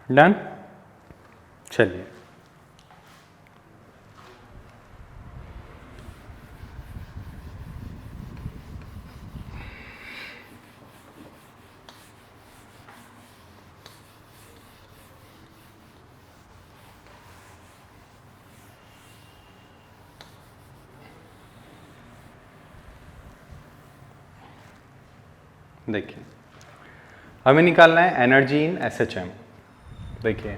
A: डन, चलिए देखिए, हमें निकालना है एनर्जी इन SHM। देखिए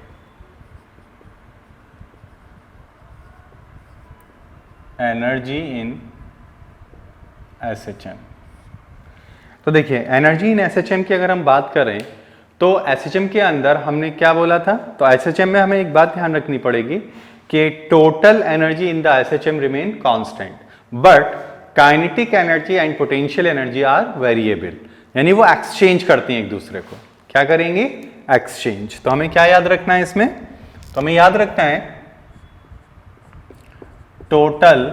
A: एनर्जी इन SHM, तो देखिए एनर्जी इन SHM की अगर हम बात करें तो SHM के अंदर हमने क्या बोला था, तो SHM में हमें एक बात ध्यान रखनी पड़ेगी कि total energy in the SHM remain constant, but kinetic energy and potential energy are variable, यानी वो एक्सचेंज करती हैं एक दूसरे को। क्या करेंगे? एक्सचेंज। तो हमें क्या याद रखना है इसमें? तो हमें याद रखना है total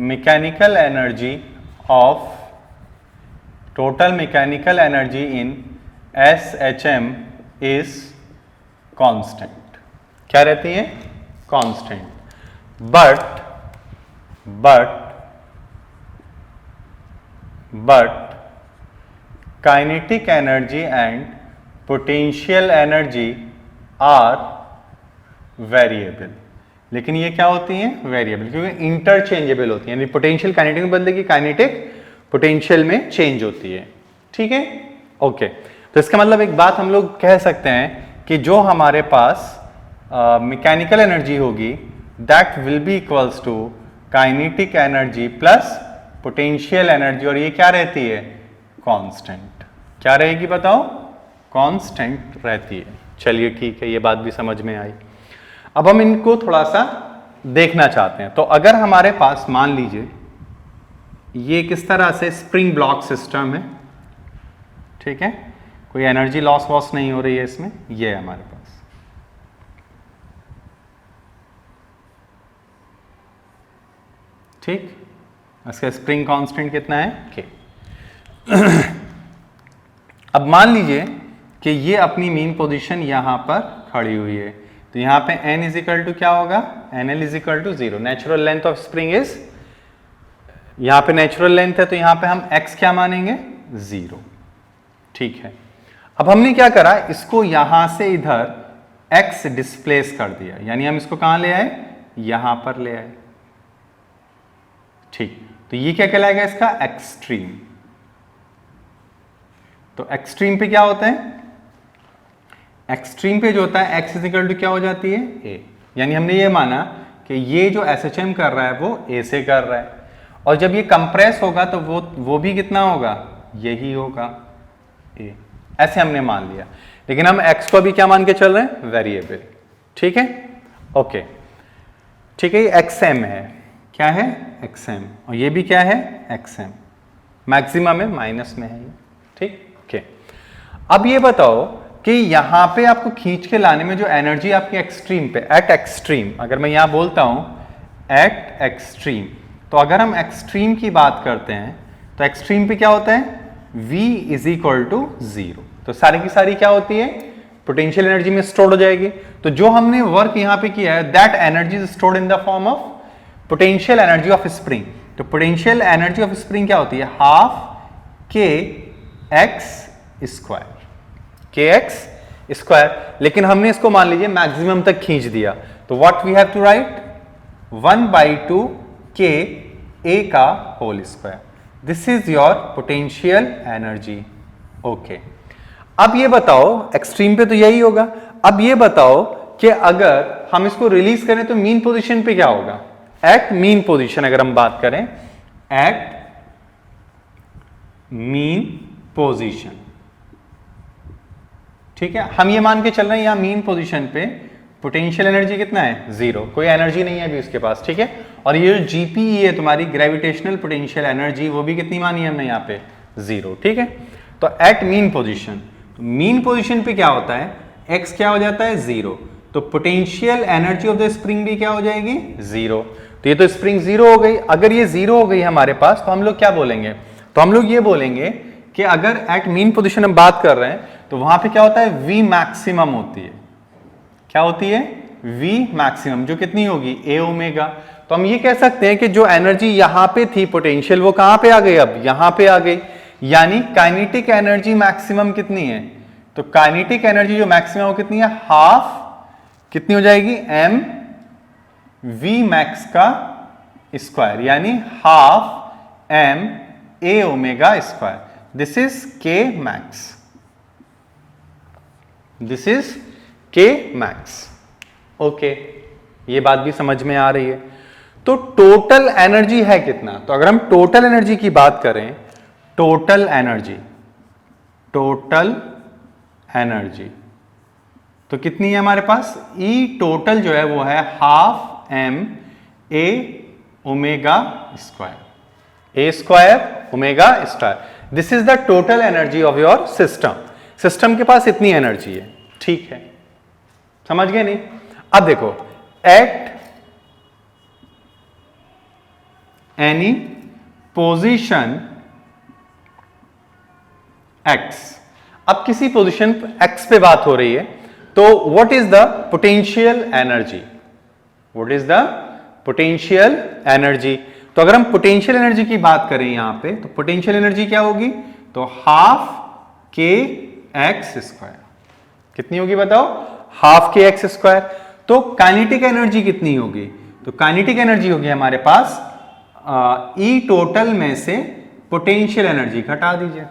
A: mechanical energy of total mechanical energy in SHM is constant। क्या रहती है? constant। but kinetic energy and potential energy are variable। लेकिन ये क्या होती हैं? वेरिएबल, क्योंकि इंटरचेंजेबल होती हैं, यानी पोटेंशियल काइनेटिक में बदलेगी, काइनेटिक पोटेंशियल में चेंज होती है। ठीक है, ओके। तो इसका मतलब एक बात हम लोग कह सकते हैं कि जो हमारे पास मैकेनिकल एनर्जी होगी that will be equals to kinetic energy plus potential energy, और ये क्या रहती है? कांस्टेंट। क्या रहेगी बताओ? कांस्टेंट रहती है। चलिए ठीक है, ये बात भी समझ में आई। अब हम इनको थोड़ा सा देखना चाहते हैं। तो अगर हमारे पास मान लीजिए ये किस तरह से स्प्रिंग ब्लॉक सिस्टम है, ठीक है, कोई एनर्जी लॉस वॉस नहीं हो रही है इसमें, ये है हमारे पास। ठीक, इसका स्प्रिंग कांस्टेंट कितना है? के। अब मान लीजिए कि ये अपनी मेन पोजीशन यहां पर खड़ी हुई है, तो यहां पे n इज इक्वल टू क्या होगा? NL is equal to 0। Natural length of spring is, यहां पे नेचुरल लेंथ है तो यहां पे हम x क्या मानेंगे? 0। ठीक है, अब हमने क्या करा, इसको यहां से इधर x डिस्प्लेस कर दिया, यानी हम इसको कहां ले आए? यहां पर ले आए। ठीक, तो ये क्या कहलाएगा? इसका एक्सट्रीम। तो एक्सट्रीम पे क्या होता है? एक्सट्रीम पे जो होता है x इज इक्वल टू क्या हो जाती है? a। यानी हमने ये माना कि ये जो SHM कर रहा है वो a से कर रहा है, और जब ये कंप्रेस होगा तो वो भी कितना होगा? यही होगा, a। ऐसे हमने मान लिया, लेकिन हम x को भी क्या मान के चल रहे हैं? वेरिएबल। ठीक है, ओके, ठीक है, ये xm है। क्या है? xm। और ये भी क्या है? xm। मैक्सिमम है, माइनस में है ये। ठीक, ओके। अब ये बताओ कि यहां पे आपको खींच के लाने में जो एनर्जी आपकी एक्सट्रीम पे, एट एक्सट्रीम, अगर मैं यहां बोलता हूं एट एक्सट्रीम, तो अगर हम एक्सट्रीम की बात करते हैं तो एक्सट्रीम पे क्या होता है? V is equal to 0। तो सारी की सारी क्या होती है? पोटेंशियल एनर्जी में स्टोर हो जाएगी। तो जो हमने वर्क यहां पे किया है that energy is stored in the form of potential energy of spring. तो पोटेंशियल एनर्जी ऑफ स्प्रिंग क्या होती है? हाफ के एक्स स्क्वायर, के एक्स स्क्वायर। लेकिन हमने इसको मान लीजिए मैक्सिमम तक खींच दिया, तो what we have to write? 1/2 K A का whole square. This is your potential energy. Okay, अब ये बताओ, एक्सट्रीम पे तो यही होगा। अब ये बताओ कि अगर हम इसको रिलीज करें तो मीन पोजीशन पे क्या होगा? एट मीन पोजीशन अगर हम बात करें, एट मीन पोजीशन, ठीक है, हम ये मान के चल रहे हैं यहां मीन पोजीशन पे पोटेंशियल एनर्जी कितना है? 0। कोई एनर्जी नहीं है अभी उसके पास। ठीक है, और ये जो जीपीई है तुम्हारी ग्रेविटेशनल पोटेंशियल एनर्जी, वो भी कितनी मानी है हमने यहाँ पे? 0। ठीक है, तो एट मीन पोजीशन, तो मीन पोजीशन पे क्या होता है? x क्या हो जाता है? 0। तो potential energy of the spring भी क्या हो जाएगी? 0। तो ये तो स्प्रिंग 0 हो गई। अगर ये 0 हो गई हमारे पास, तो हम लोग क्या बोलेंगे? तो हम लोग ये बोलेंगे कि अगर एट मीन पोजीशन हम बात कर रहे हैं तो वहां पे क्या होता है? v मैक्सिमम होती है। क्या होती है? v मैक्सिमम, जो कितनी होगी? a omega. तो हम ये कह सकते हैं कि जो एनर्जी यहां पे थी पोटेंशियल, वो कहां पे आ गई? अब यहां पे आ गई। यानी काइनेटिक एनर्जी मैक्सिमम कितनी है? तो काइनेटिक एनर्जी जो मैक्सिमम वो कितनी है? हाफ कितनी हो जाएगी? m v मैक्स का स्क्वायर, यानी half m a omega square. This is k max. This is के मैक्स। ओके, ये बात भी समझ में आ रही है। तो टोटल एनर्जी है कितना? तो अगर हम टोटल एनर्जी की बात करें, टोटल एनर्जी तो कितनी है हमारे पास? ई टोटल जो है वो है half M A omega square, A square omega square. This is the total energy of your system. System के पास इतनी एनर्जी है, ठीक है, समझ गए नहीं? अब देखो, एट एनी पोजीशन x, अब किसी पोजीशन x पे बात हो रही है, तो what is the potential energy? What is the potential energy? तो अगर हम पोटेंशियल एनर्जी की बात करें यहां पे, तो पोटेंशियल एनर्जी क्या होगी? तो हाफ के एक्स स्क्वायर। कितनी होगी बताओ? Half K X square. तो काइनेटिक एनर्जी कितनी होगी? तो काइनेटिक एनर्जी होगी हमारे पास ई टोटल में से पोटेंशियल एनर्जी घटा दीजिए,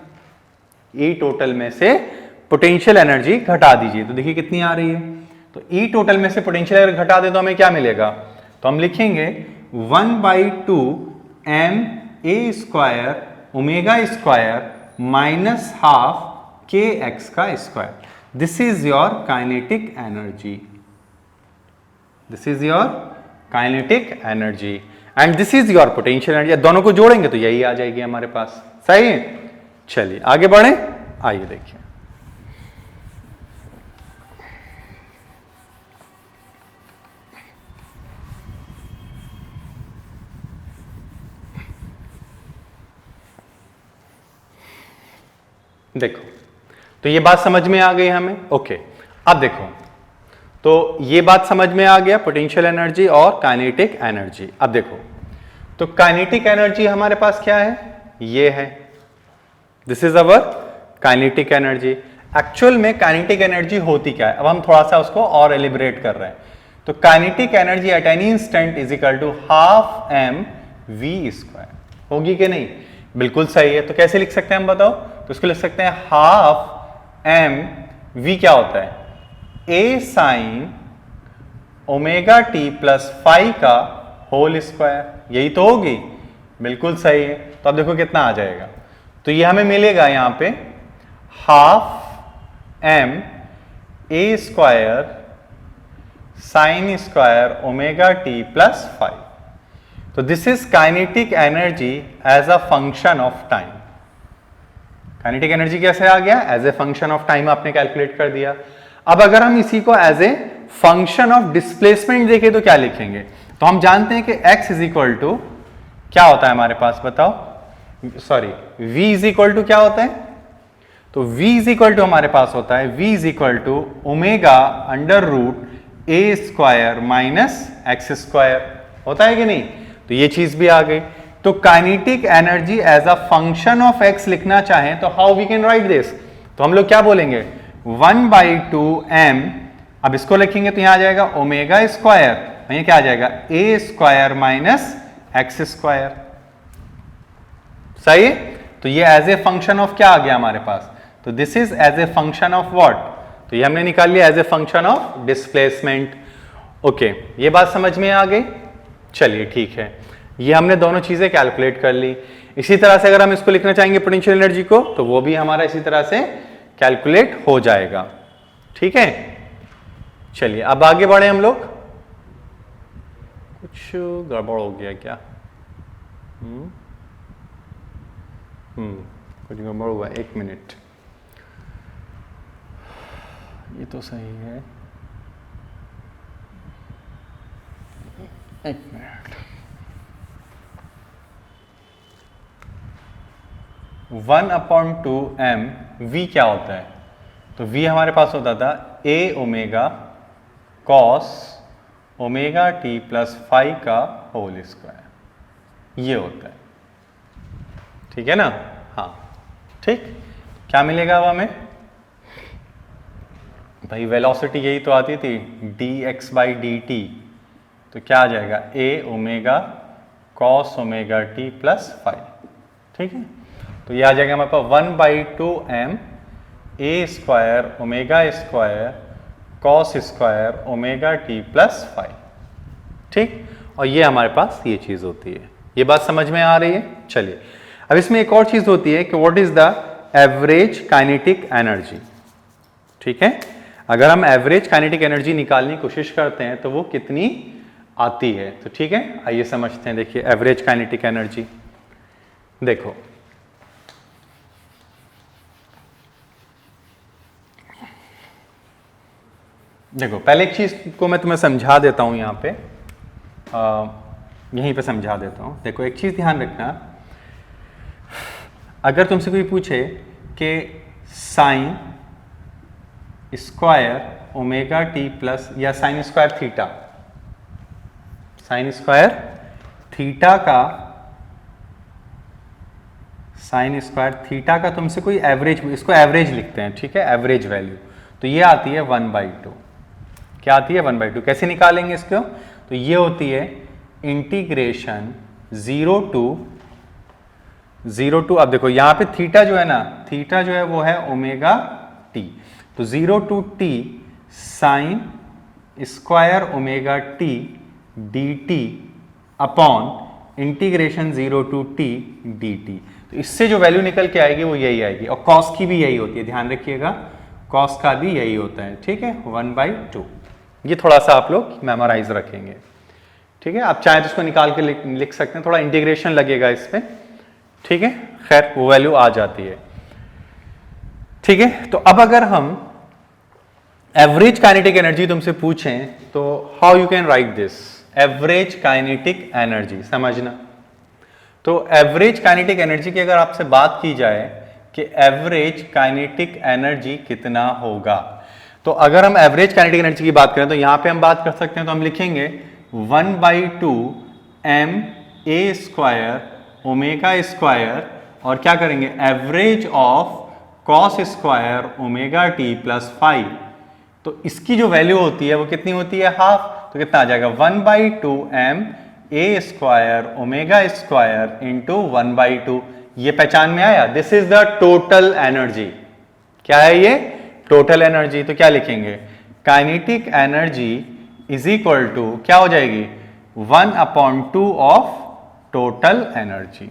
A: ई टोटल में से पोटेंशियल एनर्जी घटा दीजिए। तो देखिए कितनी आ रही है। तो ई टोटल में से पोटेंशियल एनर्जी घटा दे तो हमें क्या मिलेगा? तो हम लिखेंगे 1/2 एम ए square omega square minus half K X का square. This is your kinetic energy, this is your kinetic energy and this is your potential energy. दोनों को जोड़ेंगे तो यही आ जाएगी हमारे पास। सही है, चलिए आगे बढ़े। आइए देखिए, देखो, तो ये बात समझ में आ गई हमें। ओके, अब देखो, तो ये बात समझ में आ गया, पोटेंशियल एनर्जी और काइनेटिक एनर्जी। अब देखो, तो काइनेटिक एनर्जी हमारे पास क्या है? ये है, this is our kinetic energy. Actual में काइनेटिक एनर्जी होती क्या है? अब हम थोड़ा सा उसको और एलिब्रेट कर रहे हैं। तो kinetic energy at any instant is equal to half M V square. होगी कि नहीं? बिल्कुल सही है। तो कैसे लिख सकते हैं हम बताओ? तो इसको लिख सकते हैं हाफ एम वी क्या होता है? A sine omega T plus five का होल स्क्वायर। यही तो होगी, बिल्कुल सही है। तो अब देखो कितना आ जाएगा। तो ये हमें मिलेगा यहां पे half M A square sine square omega T plus five. तो this is kinetic energy as a function of time. Kinetic energy कैसे आ गया? As a function of time आपने कैलकुलेट कर दिया। अब अगर हम इसी को as a function of displacement देखें तो क्या लिखेंगे? तो हम जानते हैं कि x इज इक्वल टू क्या होता है हमारे पास बताओ? Sorry, v is equal to क्या होता है? तो v इज इक्वल टू हमारे पास होता है v is equal to omega under root A square minus x square. होता है कि नहीं? तो ये चीज भी आ गई। तो kinetic energy as a function of x लिखना चाहें तो how we can write this? तो हम लोग क्या बोलेंगे? 1/2 m, अब इसको लिखेंगे तो यहां आ जाएगा ओमेगा स्क्वायर, ये क्या आ जाएगा? ए स्क्वायर माइनस एक्स स्क्वायर। सही? तो ये एज ए फंक्शन ऑफ क्या आ गया हमारे पास? तो this is as a function of what? तो ये हमने निकाल लिया as a function of displacement. Okay, ये बात समझ में आ गई? चलिए ठीक है, ये हमने दोनों चीजें कैलकुलेट कर ली। इसी तरह से अगर हम इसको लिखना चाहेंगे पोटेंशियल एनर्जी को, तो वो भी हमारा इसी तरह से कैलकुलेट हो जाएगा। ठीक है, चलिए अब आगे बढ़े हम लोग। कुछ गड़बड़ हो गया क्या? कुछ गड़बड़ हुआ, एक मिनट, ये तो सही है, एक मिनट। 1/2 m v क्या होता है? तो v हमारे पास होता था a omega cos omega T plus five का होल स्क्वायर, ये होता है। ठीक है ना? हाँ, ठीक। क्या मिलेगा अब हमें? भाई वेलोसिटी यही तो आती थी dx/dt, तो क्या आ जाएगा? a omega cos omega T plus five. ठीक है, तो ये आ जाएगा हमारे पास 1/2 m a square omega square cos square omega T plus five. ठीक, और ये हमारे पास ये चीज होती है। ये बात समझ में आ रही है? चलिए, अब इसमें एक और चीज होती है कि what is the average kinetic energy. ठीक है, अगर हम एवरेज काइनेटिक एनर्जी निकालने की कोशिश करते हैं तो वो कितनी आती है। तो ठीक है, आइए समझते हैं। देखिए एवरेज काइनेटिक एनर्जी, देखो देखो पहले एक चीज को मैं तुम्हें समझा देता हूं, यहां पे यहीं पे समझा देता हूं। देखो एक चीज ध्यान रखना, अगर तुमसे कोई पूछे कि sine square omega T plus या sine square theta, sine square theta का, साइन स्क्वायर थीटा का तुमसे कोई एवरेज, इसको एवरेज लिखते हैं, ठीक है, एवरेज वैल्यू, तो ये आती है 1/2। क्या आती है? 1/2। कैसे निकालेंगे इसको? तो ये होती है इंटीग्रेशन 0 टू, अब देखो यहां पे थीटा जो है ना, थीटा जो है वो है ओमेगा टी, तो 0 to T sine square omega T D T upon integration 0 to T D T. तो इससे जो वैल्यू निकल के आएगी वो यही आएगी, और कॉस की भी यही होती है, ध्यान रखिएगा, कॉस का भी यही होता है। ठीक है, 1/2। ये थोड़ा सा आप लोग मेमोराइज रखेंगे। ठीक है, आप चाहे तो इसको निकाल के लिख सकते हैं, थोड़ा इंटीग्रेशन लगेगा इस पे। ठीक है, खैर वो वैल्यू आ जाती है। ठीक है, तो अब अगर हम एवरेज काइनेटिक एनर्जी तुमसे पूछें तो how you can write this, average kinetic energy, समझना। तो एवरेज काइनेटिक एनर्जी की अगर आपसे बात की जाए कि एवरेज काइनेटिक एनर्जी कितना होगा, तो अगर हम एवरेज काइनेटिक एनर्जी की बात करें तो यहां पे हम बात कर सकते हैं, तो हम लिखेंगे 1/2 m a square omega square, और क्या करेंगे, average of cos square omega T plus 5। तो इसकी जो वैल्यू होती है वो कितनी होती है? हाफ। तो कितना आ जाएगा? 1/2 m a square omega square into 1/2। ये पहचान में आया? This is the total energy. क्या है ये? Total energy. तो क्या लिखेंगे? Kinetic energy is equal to क्या हो जाएगी? 1/2 ऑफ टोटल एनर्जी।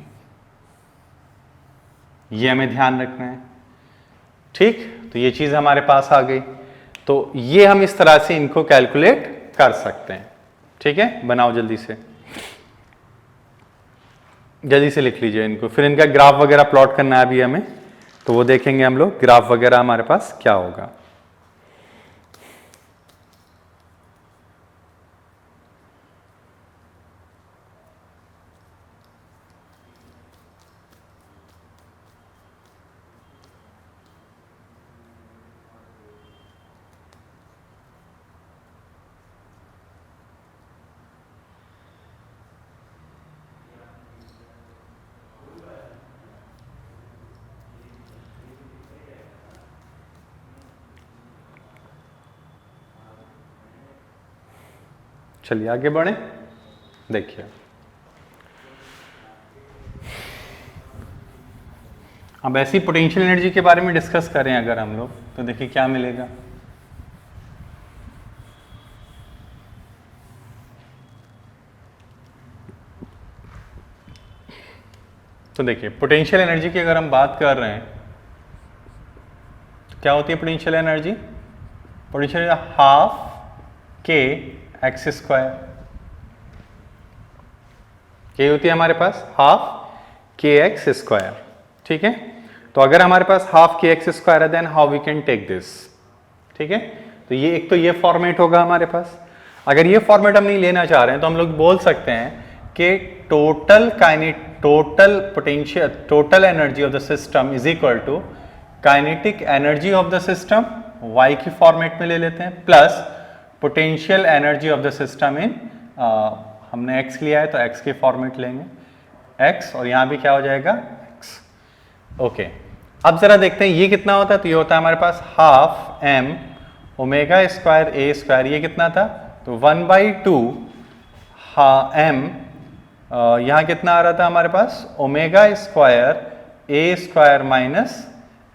A: ये हमें ध्यान रखना है। ठीक, तो ये चीज हमारे पास आ गई। तो ये हम इस तरह से इनको कैलकुलेट कर सकते हैं। ठीक है, बनाओ जल्दी से, जल्दी से लिख लीजिए इनको, फिर इनका ग्राफ वगैरह प्लॉट करना है अभी हमें, तो वो देखेंगे हम लोग ग्राफ वगैरह हमारे पास क्या होगा। चलिए आगे बढ़े। देखिए अब ऐसी पोटेंशियल एनर्जी के बारे में डिस्कस करें अगर हम लोग, तो देखिए क्या मिलेगा। तो देखिए पोटेंशियल एनर्जी की अगर हम बात कर रहे हैं तो क्या होती है potential energy? Potential half K X square, क्या होती है हमारे पास? Half K X square. ठीक है, तो अगर हमारे पास हाफ के एक्स स्क्वायर है then how we can take this. ठीक है, तो ये एक तो ये फॉर्मेट होगा हमारे पास। अगर ये फॉर्मेट हम नहीं लेना चाह रहे हैं तो हम लोग बोल सकते हैं कि total potential, total energy of the system is equal to kinetic energy of the system, Y की फॉर्मेट में ले लेते हैं, plus potential energy of the system in, हमने एक्स लिया है तो एक्स के फॉर्मेट लेंगे, एक्स, और यहां भी क्या हो जाएगा? एक्स। ओके, अब जरा देखते हैं ये कितना होता है। तो ये होता है हमारे पास half M omega square A square, ये कितना था? तो 1/2 एम, यहां कितना आ रहा था हमारे पास? Omega square A square minus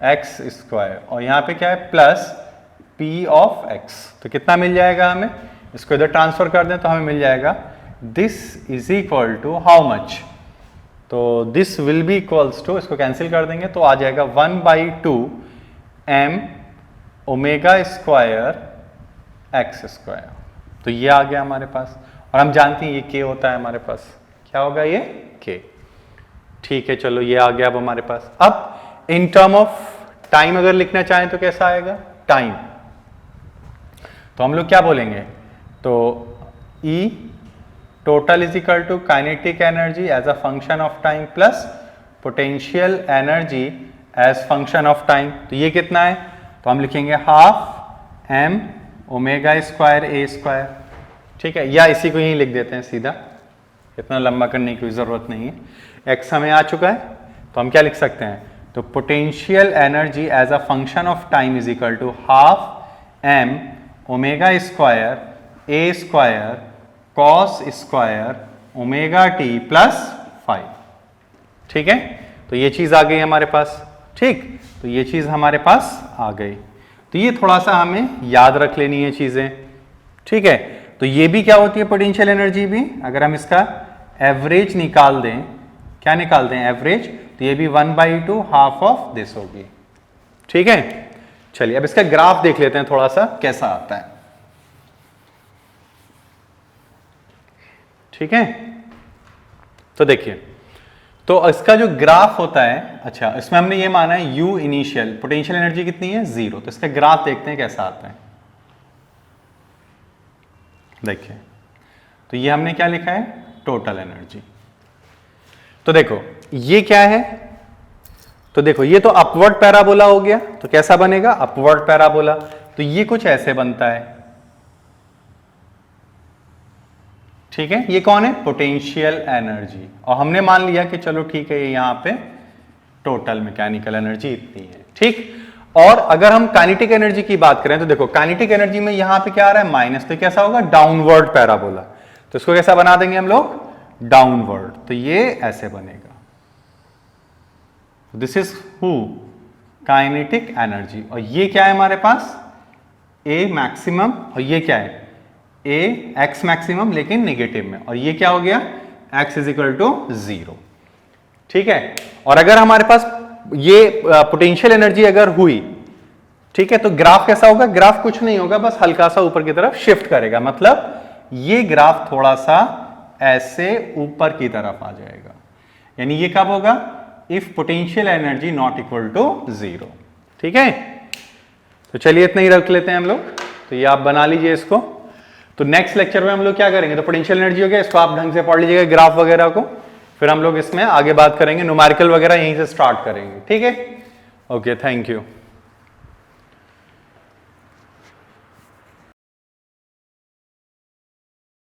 A: x square, और यहाँ पे क्या है प्लस पी ऑफ एक्स। तो कितना मिल जाएगा हमें, इसको इधर ट्रांसफर कर दें तो हमें मिल जाएगा this is equal to how much, तो this will be equals to, इसको कैंसिल कर देंगे तो आ जाएगा 1/2 m omega square x square. तो ये आ गया हमारे पास, और हम जानते हैं ये k होता है हमारे पास, क्या होगा ये k। ठीक है, चलो ये आ गया अब हमारे पास। अब इन टर्म ऑफ टाइम अगर लिखना चाहें तो कैसा आएगा, टाइम, तो हम लोग क्या बोलेंगे, तो E total is equal to kinetic energy as a function of time plus potential energy as function of time. तो ये कितना है, तो हम लिखेंगे half m omega square A square. ठीक है, या इसी को यहीं लिख देते हैं सीधा, इतना लंबा करने की कोई जरूरत नहीं है। x हमें आ चुका है, तो हम क्या लिख सकते हैं, तो potential energy as a function of time is equal to half m omega square A square cos square omega T plus 5। ठीक है, तो ये चीज आ गई हमारे पास। ठीक, तो ये चीज हमारे पास आ गई, तो ये थोड़ा सा हमें याद रख लेनी है चीजें। ठीक है, तो ये भी क्या होती है पोटेंशियल एनर्जी भी, अगर हम इसका एवरेज निकाल दें, क्या निकाल दें एवरेज, तो ये भी 1/2 हाफ ऑफ दिस होगी। ठीक है, चलिए अब इसका ग्राफ देख लेते हैं थोड़ा सा कैसा आता है। ठीक है, तो देखिए, तो इसका जो ग्राफ होता है, अच्छा इसमें हमने ये माना है u इनिशियल, पोटेंशियल एनर्जी कितनी है 0, तो इसका ग्राफ देखते हैं कैसा आता है। देखिए, तो ये हमने क्या लिखा है, टोटल एनर्जी। तो देखो ये क्या है, तो देखो ये तो अपवर्ड पैराबोला हो गया, तो कैसा बनेगा अपवर्ड पैराबोला, तो ये कुछ ऐसे बनता है। ठीक है, ये कौन है पोटेंशियल एनर्जी, और हमने मान लिया कि चलो ठीक है ये यहां पे टोटल मैकेनिकल एनर्जी इतनी है। ठीक, और अगर हम काइनेटिक एनर्जी की बात करें तो देखो काइनेटिक एनर्जी में यहां पे क्या आ रहा है माइनस, तो कैसा होगा डाउनवर्ड पैराबोला, तो इसको कैसा बना देंगे हम लोग डाउनवर्ड, तो ये ऐसे बनेगा। This is who kinetic energy, और ये क्या है हमारे पास ए मैक्सिमम, और ये क्या है ए एक्स मैक्सिमम लेकिन नेगेटिव में, और ये क्या हो गया एक्स इज इक्वल टू 0। ठीक है, और अगर हमारे पास ये पोटेंशियल एनर्जी अगर हुई, ठीक है, तो ग्राफ कैसा होगा, ग्राफ कुछ नहीं होगा, बस हल्का सा ऊपर की तरफ शिफ्ट करेगा, मतलब ये ग्राफ थोड़ा सा ऐसे ऊपर की तरफ आ जाएगा, यानी ये कब होगा if potential energy not equal to 0। ठीक है, तो चलिए इतना ही रख लेते हैं हम लोग, तो ये आप बना लीजिए इसको। तो नेक्स्ट लेक्चर में हम लोग क्या करेंगे, तो पोटेंशियल एनर्जी हो गया, इसको आप ढंग से पढ़ लीजिएगा ग्राफ वगैरह को, फिर हम लोग इसमें आगे बात करेंगे, न्यूमेरिकल वगैरह यहीं से स्टार्ट करेंगे। ठीक है, ओके, थैंक यू।